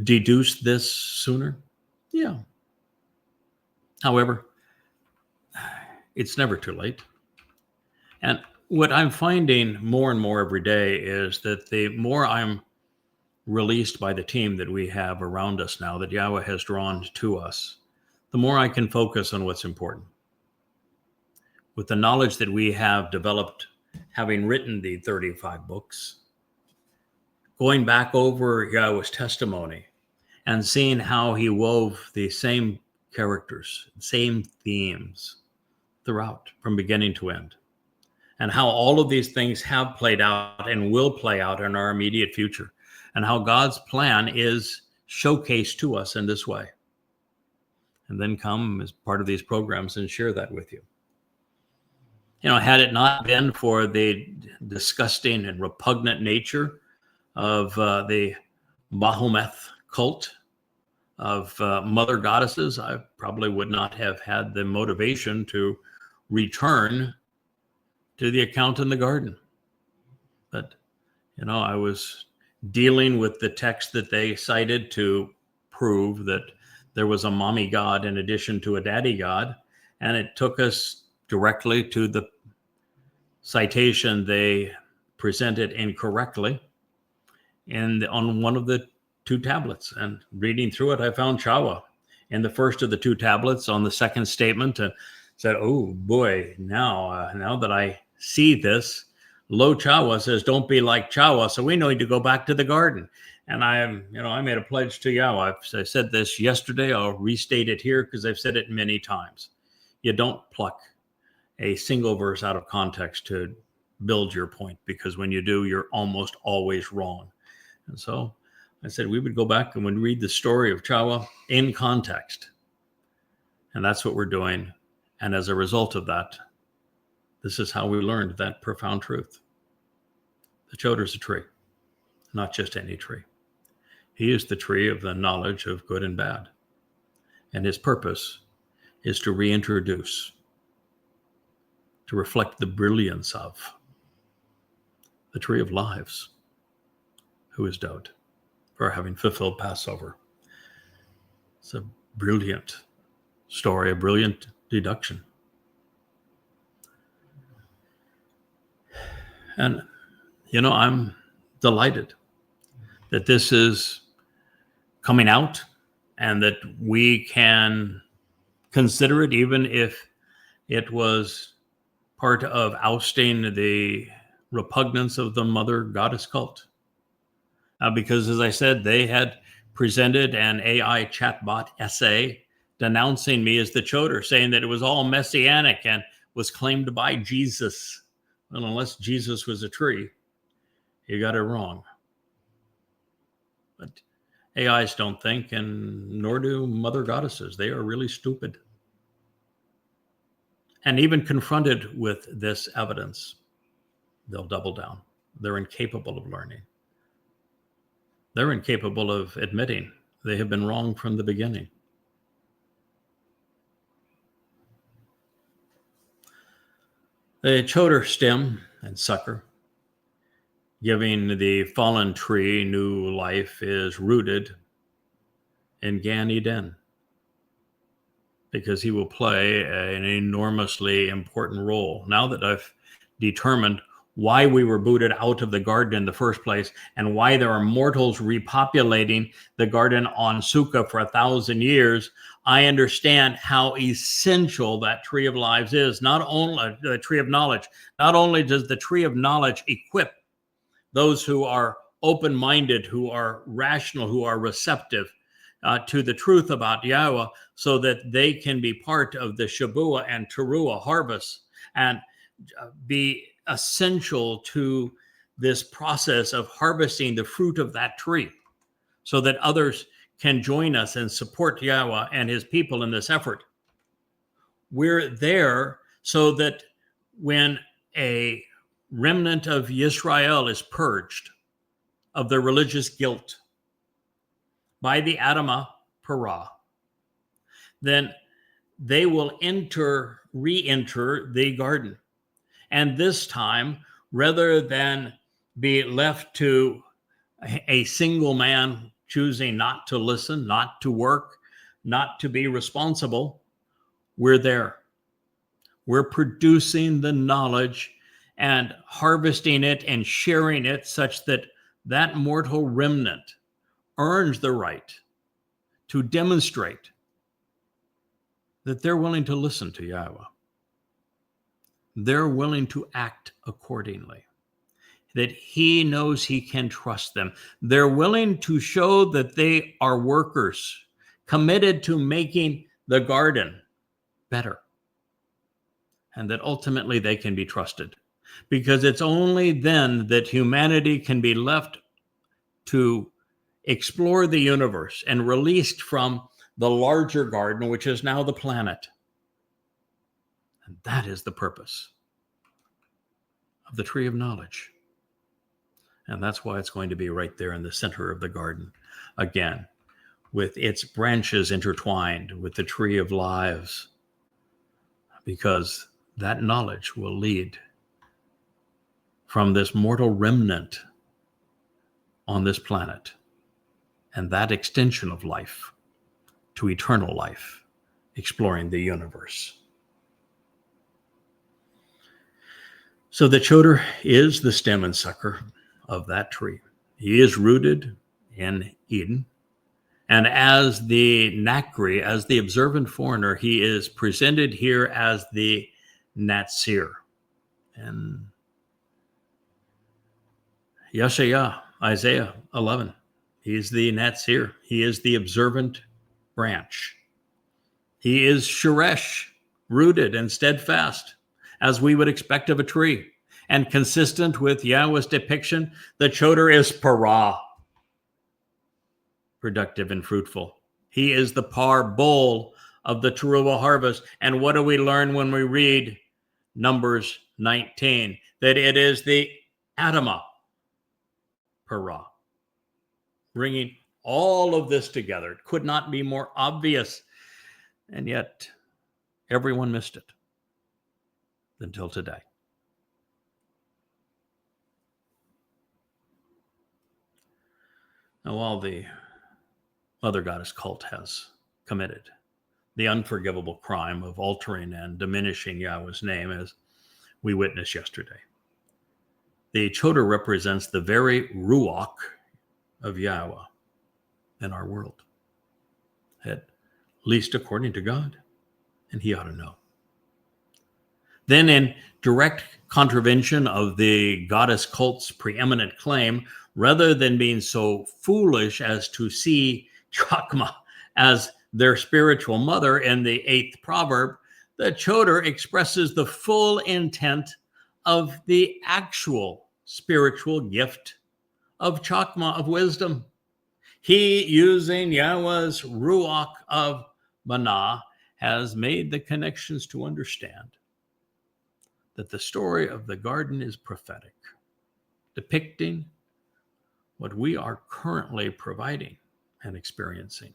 deduced this sooner? Yeah. However, it's never too late. And what I'm finding more and more every day is that the more I'm released by the team that we have around us now, that Yahowah has drawn to us, the more I can focus on what's important. With the knowledge that we have developed, having written the 35 books, going back over Yahowah's testimony and seeing how he wove the same characters, same themes throughout, from beginning to end, and how all of these things have played out and will play out in our immediate future, and how God's plan is showcased to us in this way. And then come as part of these programs and share that with you. You know, had it not been for the disgusting and repugnant nature of the Baphomet cult of mother goddesses, I probably would not have had the motivation to return to the account in the garden. But, you know, I was dealing with the text that they cited to prove that there was a mommy god in addition to a daddy god. And it took us directly to the citation they presented incorrectly on one of the two tablets. And reading through it, I found Chaw'ah in the first of the two tablets on the second statement, and said, oh boy, now that I see this, Lo Chaw'ah says, don't be like Chaw'ah. So we need to go back to the garden. And I made a pledge to Yahowah. I said this yesterday. I'll restate it here because I've said it many times. You don't pluck a single verse out of context to build your point, because when you do, you're almost always wrong. And so I said we would go back and would read the story of Chaw'ah in context. And that's what we're doing. And as a result of that, this is how we learned that profound truth. The Choter is a tree, not just any tree. He is the tree of the knowledge of good and bad. And his purpose is to reintroduce, to reflect the brilliance of the tree of lives, who is Dowd, for having fulfilled Passover. It's a brilliant story, a brilliant deduction. And, you know, I'm delighted that this is coming out and that we can consider it, even if it was part of ousting the repugnance of the mother goddess cult. Because, as I said, they had presented an AI chatbot essay denouncing me as the Choter, saying that it was all messianic and was claimed by Jesus. Well, unless Jesus was a tree, you got it wrong. But AIs don't think, and nor do mother goddesses. They are really stupid. And even confronted with this evidence, they'll double down. They're incapable of learning. They're incapable of admitting they have been wrong from the beginning. The Choter stem and sucker, giving the fallen tree new life, is rooted in Gan Eden, because he will play an enormously important role. Now that I've determined why we were booted out of the garden in the first place and why there are mortals repopulating the garden on Sukkah for 1,000 years, I understand how essential that tree of lives is. Not only the tree of knowledge, not only does the tree of knowledge equip those who are open-minded, who are rational, who are receptive to the truth about Yahowah, so that they can be part of the Shabuah and Teruah harvest and be essential to this process of harvesting the fruit of that tree, so that others can join us and support Yahowah and his people in this effort. We're there so that when a remnant of Yisra'el is purged of their religious guilt by the Adamah, Parah, then they will re-enter the garden. And this time, rather than be left to a single man choosing not to listen, not to work, not to be responsible, we're there. We're producing the knowledge and harvesting it and sharing it such that that mortal remnant earns the right to demonstrate that they're willing to listen to Yahowah. They're willing to act accordingly, that he knows he can trust them. They're willing to show that they are workers committed to making the garden better, and that ultimately they can be trusted, because it's only then that humanity can be left to explore the universe and released from the larger garden, which is now the planet. And that is the purpose of the tree of knowledge. And that's why it's going to be right there in the center of the garden, again, with its branches intertwined with the tree of lives, because that knowledge will lead from this mortal remnant on this planet and that extension of life to eternal life, exploring the universe. So the Choter is the stem and sucker of that tree. He is rooted in Eden. And as the Nakri, as the observant foreigner, he is presented here as the Natsir. And Yeshayah, Isaiah 11, he's the Natsir. He is the observant branch. He is Sheresh, rooted and steadfast, as we would expect of a tree. And consistent with Yahowah's depiction, the Choter is Parah, productive and fruitful. He is the bull of the Teruah harvest. And what do we learn when we read Numbers 19? That it is the Adamah, Parah, bringing all of this together. It could not be more obvious. And yet, everyone missed it until today. Now, while the Mother Goddess cult has committed the unforgivable crime of altering and diminishing Yahowah's name, as we witnessed yesterday, the Choter represents the very Ruach of Yahowah in our world, at least according to God, and he ought to know. Then, in direct contravention of the goddess cult's preeminent claim, rather than being so foolish as to see Chaw'ah as their spiritual mother in the 8th proverb, the Choter expresses the full intent of the actual spiritual gift of Chaw'ah, of wisdom. He, using Yahowah's Ruach of Manah, has made the connections to understand that the story of the garden is prophetic, depicting what we are currently providing and experiencing.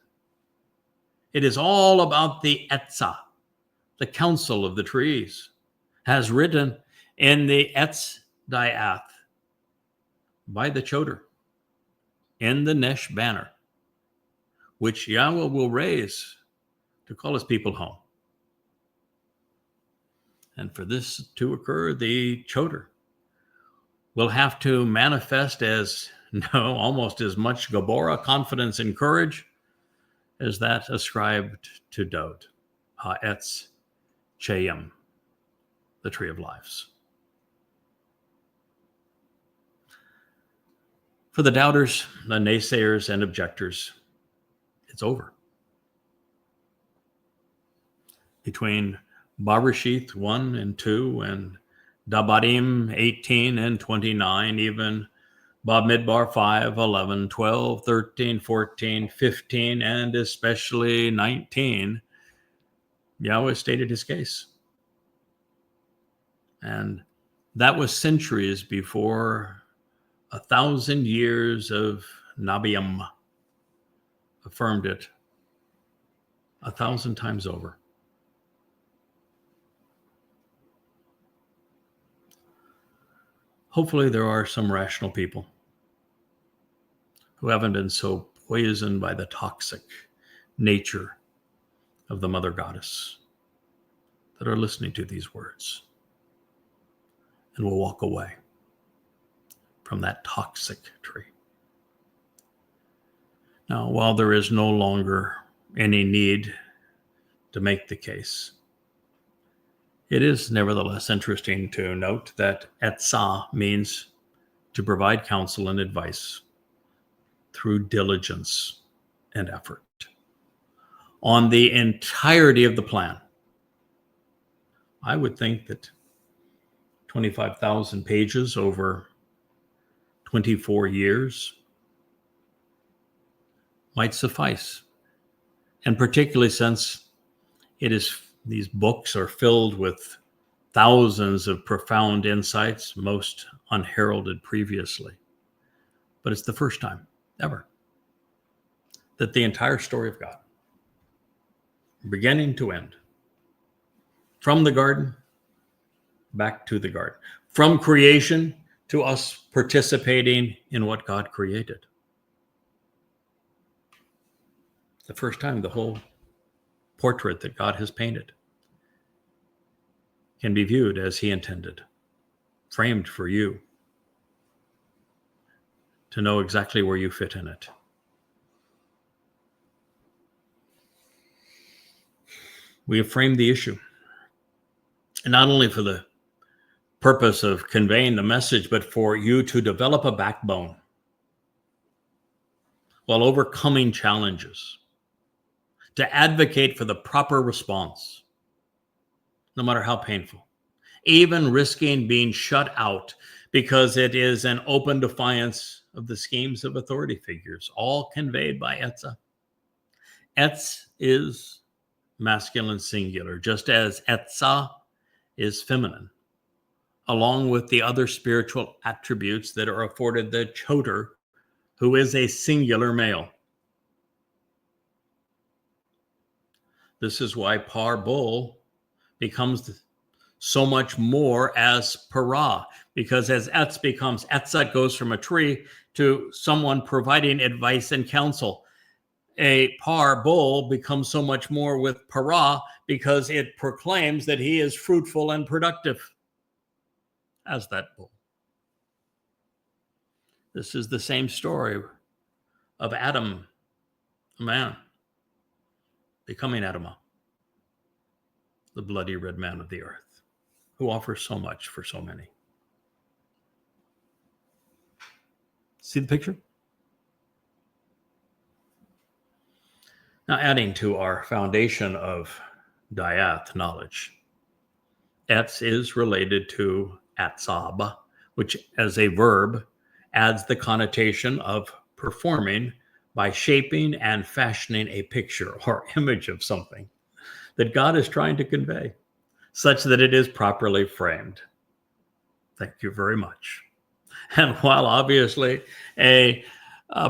It is all about the Etzah, the council of the trees, as written in the Etzah by the Choter, in the Nesh banner, which Yahowah will raise to call his people home. And for this to occur, the Choter will have to manifest as almost as much Gabora, confidence and courage, as that ascribed to Dowd, Ha'etz Chayim, the tree of lives. For the doubters, the naysayers, and objectors, it's over. Between Barashith 1 and 2 and Dabarim 18 and 29, even Bamidbar 5, 11, 12, 13, 14, 15, and especially 19, Yahowah stated his case. And that was centuries before 1,000 years of Nabiim affirmed it 1,000 times over. Hopefully there are some rational people who haven't been so poisoned by the toxic nature of the mother goddess that are listening to these words and will walk away from that toxic tree. Now, while there is no longer any need to make the case, it is nevertheless interesting to note that Etzah means to provide counsel and advice through diligence and effort on the entirety of the plan. I would think that 25,000 pages over 24 years might suffice. And particularly since these books are filled with thousands of profound insights, most unheralded previously. But it's the first time ever that the entire story of God, beginning to end, from the garden back to the garden, from creation to us participating in what God created. The first time the whole portrait that God has painted can be viewed as he intended, framed for you to know exactly where you fit in it. We have framed the issue, and not only for the purpose of conveying the message, but for you to develop a backbone while overcoming challenges, to advocate for the proper response, no matter how painful, even risking being shut out because it is an open defiance of the schemes of authority figures, all conveyed by Etzah. Etz is masculine singular, just as Etzah is feminine, along with the other spiritual attributes that are afforded the Choter, who is a singular male. This is why Bull becomes so much more as Parah, because as Etzah goes from a tree to someone providing advice and counsel. A Bull becomes so much more with Parah because it proclaims that he is fruitful and productive as that bull. This is the same story of Adam, a man, becoming Adamah, the bloody red man of the earth, who offers so much for so many. See the picture? Now, adding to our foundation of Diath knowledge, Etz is related to Atzab, which as a verb adds the connotation of performing by shaping and fashioning a picture or image of something that God is trying to convey, such that it is properly framed. Thank you very much. And while obviously a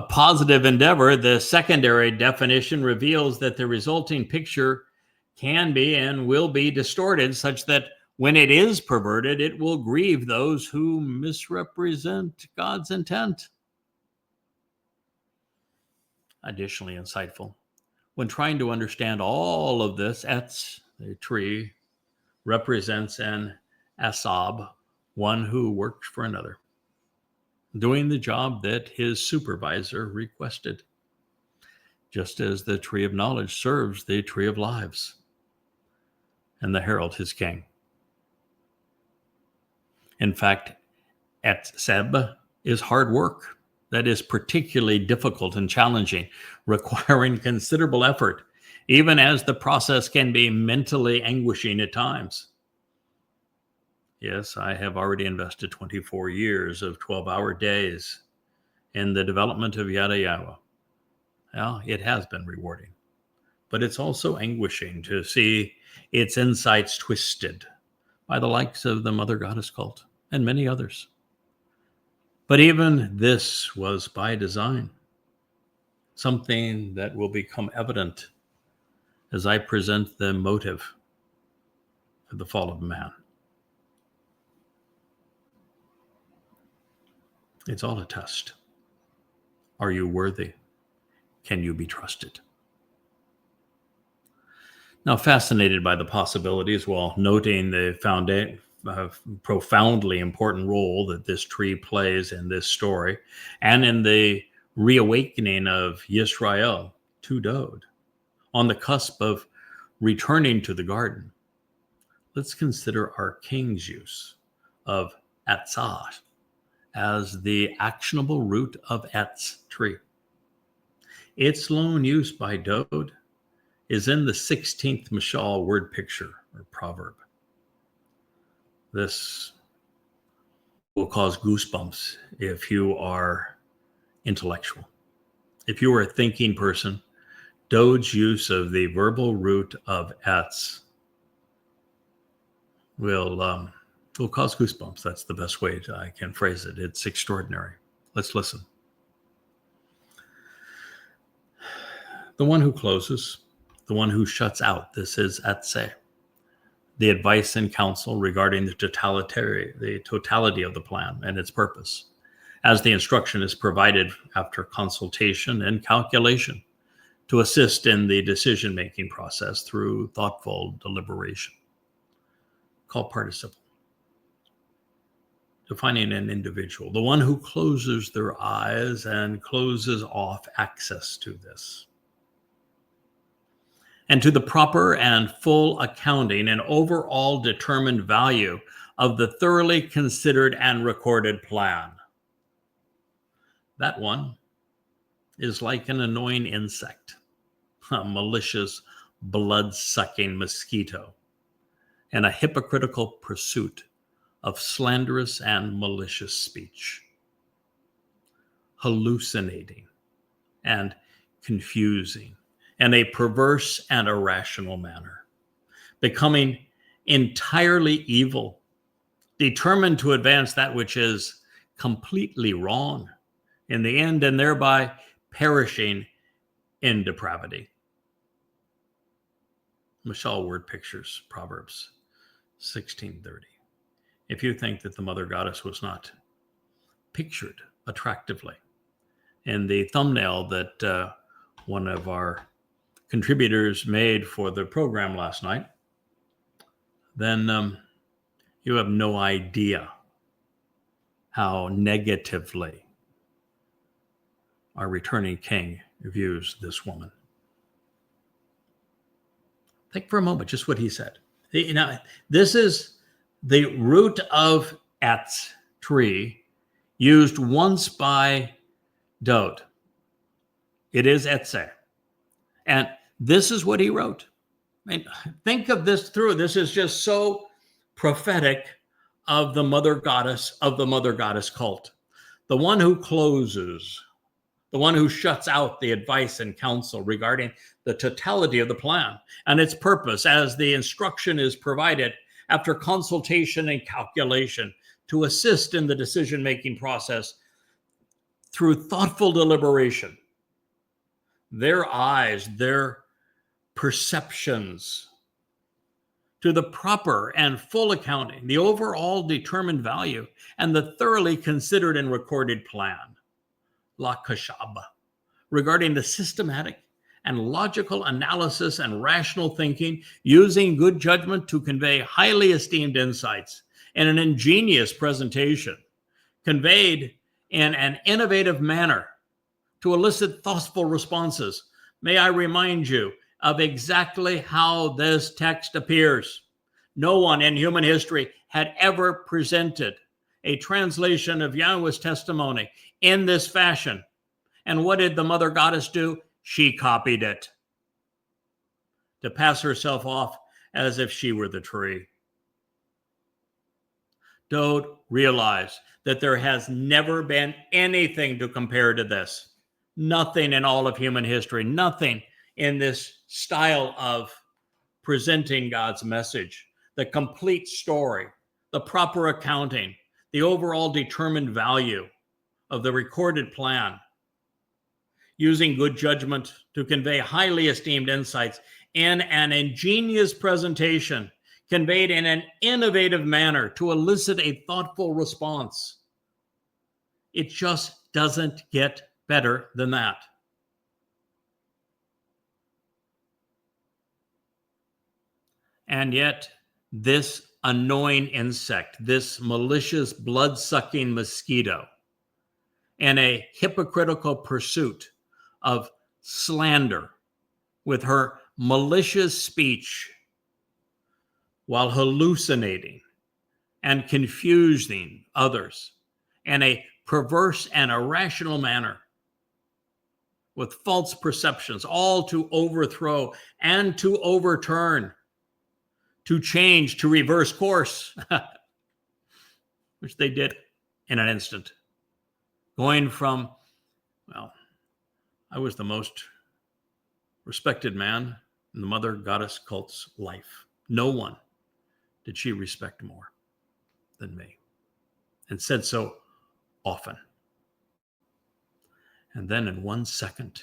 positive endeavor, the secondary definition reveals that the resulting picture can be and will be distorted such that when it is perverted, it will grieve those who misrepresent God's intent. Additionally insightful, when trying to understand all of this, Etz, the tree, represents an asab, one who worked for another, doing the job that his supervisor requested, just as the tree of knowledge serves the tree of lives and the herald his king. In fact, Etzah is hard work that is particularly difficult and challenging, requiring considerable effort, even as the process can be mentally anguishing at times. Yes, I have already invested 24 years of 12-hour days in the development of Yahowah. Well, it has been rewarding, but it's also anguishing to see its insights twisted by the likes of the Mother Goddess cult and many others. But even this was by design, something that will become evident as I present the motive for the fall of man. It's all a test. Are you worthy? Can you be trusted? Now, fascinated by the possibilities while noting the profoundly important role that this tree plays in this story and in the reawakening of Yisra'el to Dowd, on the cusp of returning to the garden, let's consider our king's use of Etzah as the actionable root of Etz tree. Its lone use by Dowd is in the 16th Mashal word picture or proverb. This will cause goosebumps if you are intellectual. If you are a thinking person, Dowd's use of the verbal root of Etz will cause goosebumps. That's the best way I can phrase it. It's extraordinary. Let's listen. The one who closes, the one who shuts out, this is Etzah. The advice and counsel regarding the totality of the plan and its purpose, as the instruction is provided after consultation and calculation to assist in the decision-making process through thoughtful deliberation. Called participle. Defining an individual, the one who closes their eyes and closes off access to this. And to the proper and full accounting and overall determined value of the thoroughly considered and recorded plan. That one is like an annoying insect, a malicious, blood-sucking mosquito, and a hypocritical pursuit of slanderous and malicious speech, hallucinating and confusing in a perverse and irrational manner, becoming entirely evil, determined to advance that which is completely wrong in the end, and thereby perishing in depravity. Mashal word pictures, Proverbs 16:30. If you think that the Mother Goddess was not pictured attractively in the thumbnail that one of our contributors made for the program last night, then you have no idea how negatively our returning king views this woman. Think for a moment just what he said. This is the root of Etz tree used once by Dowd. It is Etzah. And this is what he wrote. I mean, think of this through. This is just so prophetic of the Mother Goddess, cult. The one who closes, the one who shuts out the advice and counsel regarding the totality of the plan and its purpose as the instruction is provided after consultation and calculation to assist in the decision-making process through thoughtful deliberation. Their eyes, their perceptions, to the proper and full accounting, the overall determined value, and the thoroughly considered and recorded plan, la kashaba, regarding the systematic and logical analysis and rational thinking, using good judgment to convey highly esteemed insights in an ingenious presentation, conveyed in an innovative manner to elicit thoughtful responses. May I remind you of exactly how this text appears. No one in human history had ever presented a translation of Yahweh's testimony in this fashion. And what did the mother goddess do? She copied it to pass herself off as if she were the tree. Dowd realized that there has never been anything to compare to this. Nothing in all of human history, nothing in this style of presenting God's message, the complete story, the proper accounting, the overall determined value of the recorded plan, using good judgment to convey highly esteemed insights in an ingenious presentation, conveyed in an innovative manner to elicit a thoughtful response. It just doesn't get better than that. And yet, this annoying insect, this malicious blood-sucking mosquito, in a hypocritical pursuit of slander with her malicious speech, while hallucinating and confusing others in a perverse and irrational manner, with false perceptions, all to overthrow and to overturn, to change, to reverse course, which they did in an instant. Going from, well, I was the most respected man in the mother goddess cult's life. No one did she respect more than me, and said so often. And then in 1 second,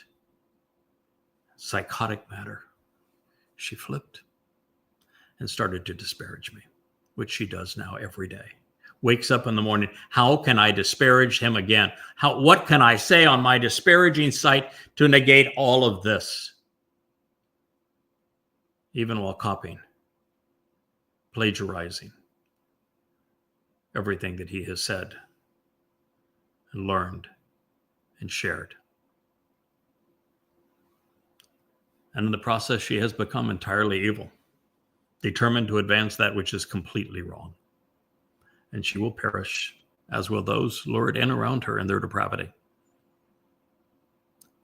psychotic matter, she flipped and started to disparage me, which she does now every day. Wakes up in the morning, how can I disparage him again? What can I say on my disparaging site to negate all of this? Even while copying, plagiarizing everything that he has said and learned and shared. And in the process, she has become entirely evil, determined to advance that which is completely wrong. And she will perish, as will those lured in around her in their depravity,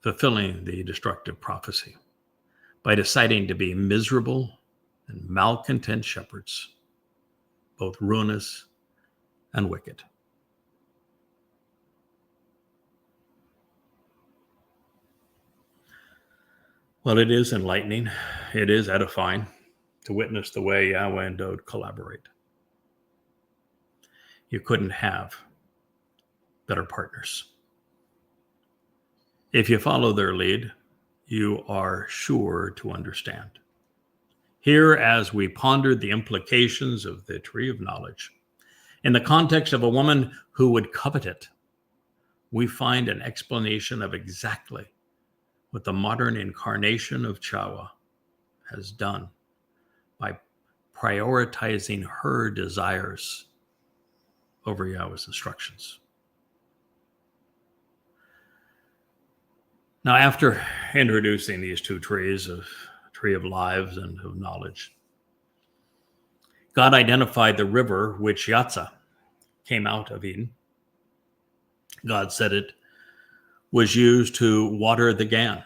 fulfilling the destructive prophecy by deciding to be miserable and malcontent shepherds, both ruinous and wicked. Well, it is enlightening, it is edifying to witness the way Yahweh and Dowd collaborate. You couldn't have better partners. If you follow their lead, you are sure to understand. Here, as we pondered the implications of the tree of knowledge, in the context of a woman who would covet it, we find an explanation of exactly what the modern incarnation of Chaw'ah has done by prioritizing her desires over Yahweh's instructions. Now, after introducing these two trees, a tree of lives and of knowledge, God identified the river which Etzah came out of Eden. God said it was used to water the Gan,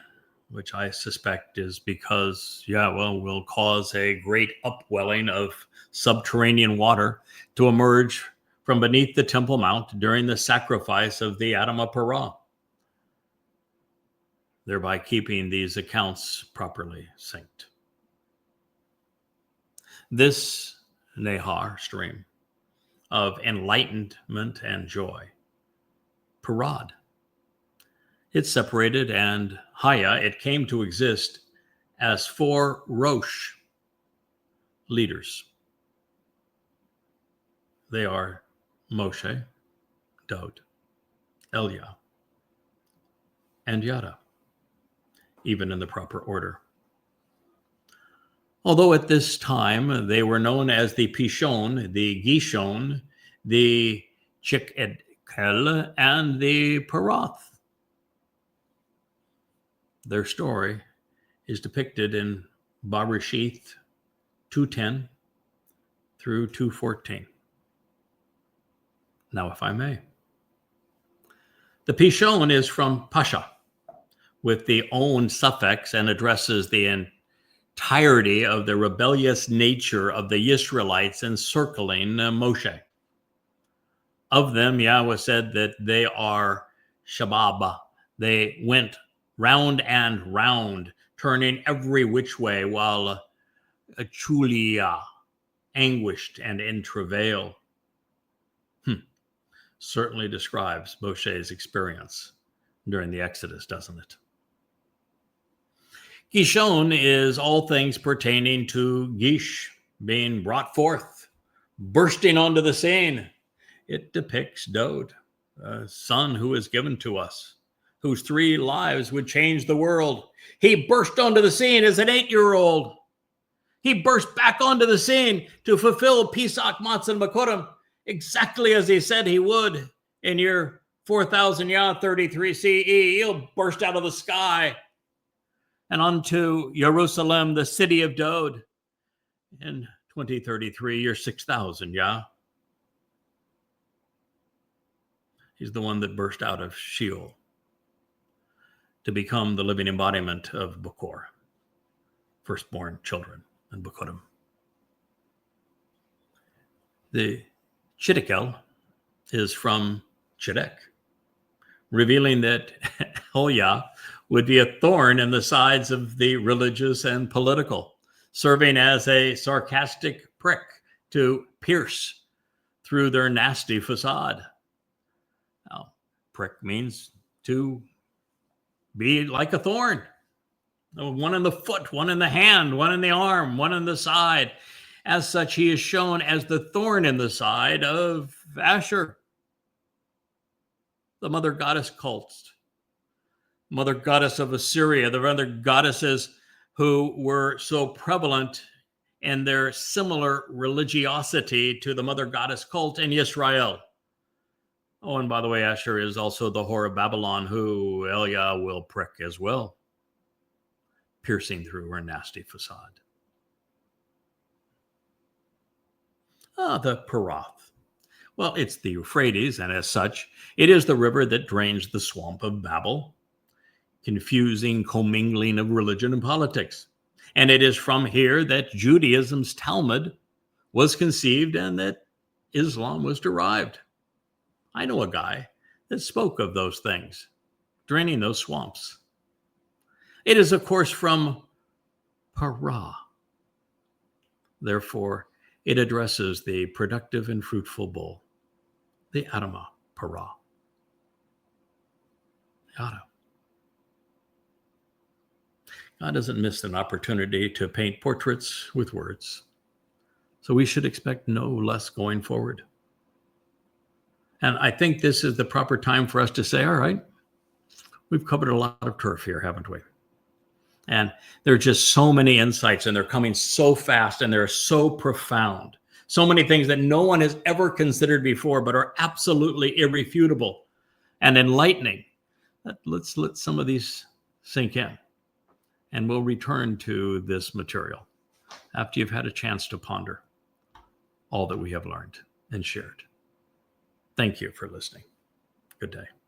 which I suspect is because Yahweh will cause a great upwelling of subterranean water to emerge from beneath the Temple Mount during the sacrifice of the Adamah Parah, thereby keeping these accounts properly synced. This Nahar stream of enlightenment and joy. Parah. It separated, and Chaw'ah, it came to exist as 4 Rosh leaders. They are Moshe, Dowd, Eliah, and Yada, even in the proper order. Although at this time they were known as the Pishon, the Gishon, the Chik'edkel, and the Parath. Their story is depicted in Bereshith 2:10 through 2:14. Now, if I may. The Pishon is from Pasha, with the own suffix, and addresses the entirety of the rebellious nature of the Israelites encircling Moshe. Of them, Yahowah said that they are Shabab. They went round and round, turning every which way, while Chulia anguished and in travail. Certainly describes Moshe's experience during the Exodus, doesn't it? Gishon is all things pertaining to Gish, being brought forth, bursting onto the scene. It depicts Dowd, a son who is given to us, whose 3 lives would change the world. He burst onto the scene as an 8-year-old. He burst back onto the scene to fulfill Pesach, Matzah, and Makotim, exactly as he said he would in year 4000 33 CE. He'll burst out of the sky and onto Jerusalem, the city of Dowd, in 2033, year 6000, He's the one that burst out of Sheol to become the living embodiment of Bokor, firstborn children, and Bokorim. The Chiddekel is from Chidek, revealing that Chaw'ah would be a thorn in the sides of the religious and political, serving as a sarcastic prick to pierce through their nasty facade. Now, prick means to be like a thorn. One in the foot, one in the hand, one in the arm, one in the side. As such, he is shown as the thorn in the side of Asher, the mother goddess cults, mother goddess of Assyria, the other goddesses who were so prevalent in their similar religiosity to the mother goddess cult in Yisra'el. Oh, and by the way, Asher is also the whore of Babylon, who Eliah will prick as well, piercing through her nasty facade. The Parath. Well, it's the Euphrates, and as such, it is the river that drains the swamp of Babel, confusing commingling of religion and politics. And it is from here that Judaism's Talmud was conceived and that Islam was derived. I know a guy that spoke of those things, draining those swamps. It is, of course, from Parah. Therefore, it addresses the productive and fruitful bull, the Adamah, Parah. Yada. God doesn't miss an opportunity to paint portraits with words, so we should expect no less going forward. And I think this is the proper time for us to say, all right, we've covered a lot of turf here, haven't we? And there are just so many insights, and they're coming so fast, and they're so profound. So many things that no one has ever considered before, but are absolutely irrefutable and enlightening. Let's let some of these sink in. And we'll return to this material after you've had a chance to ponder all that we have learned and shared. Thank you for listening. Good day.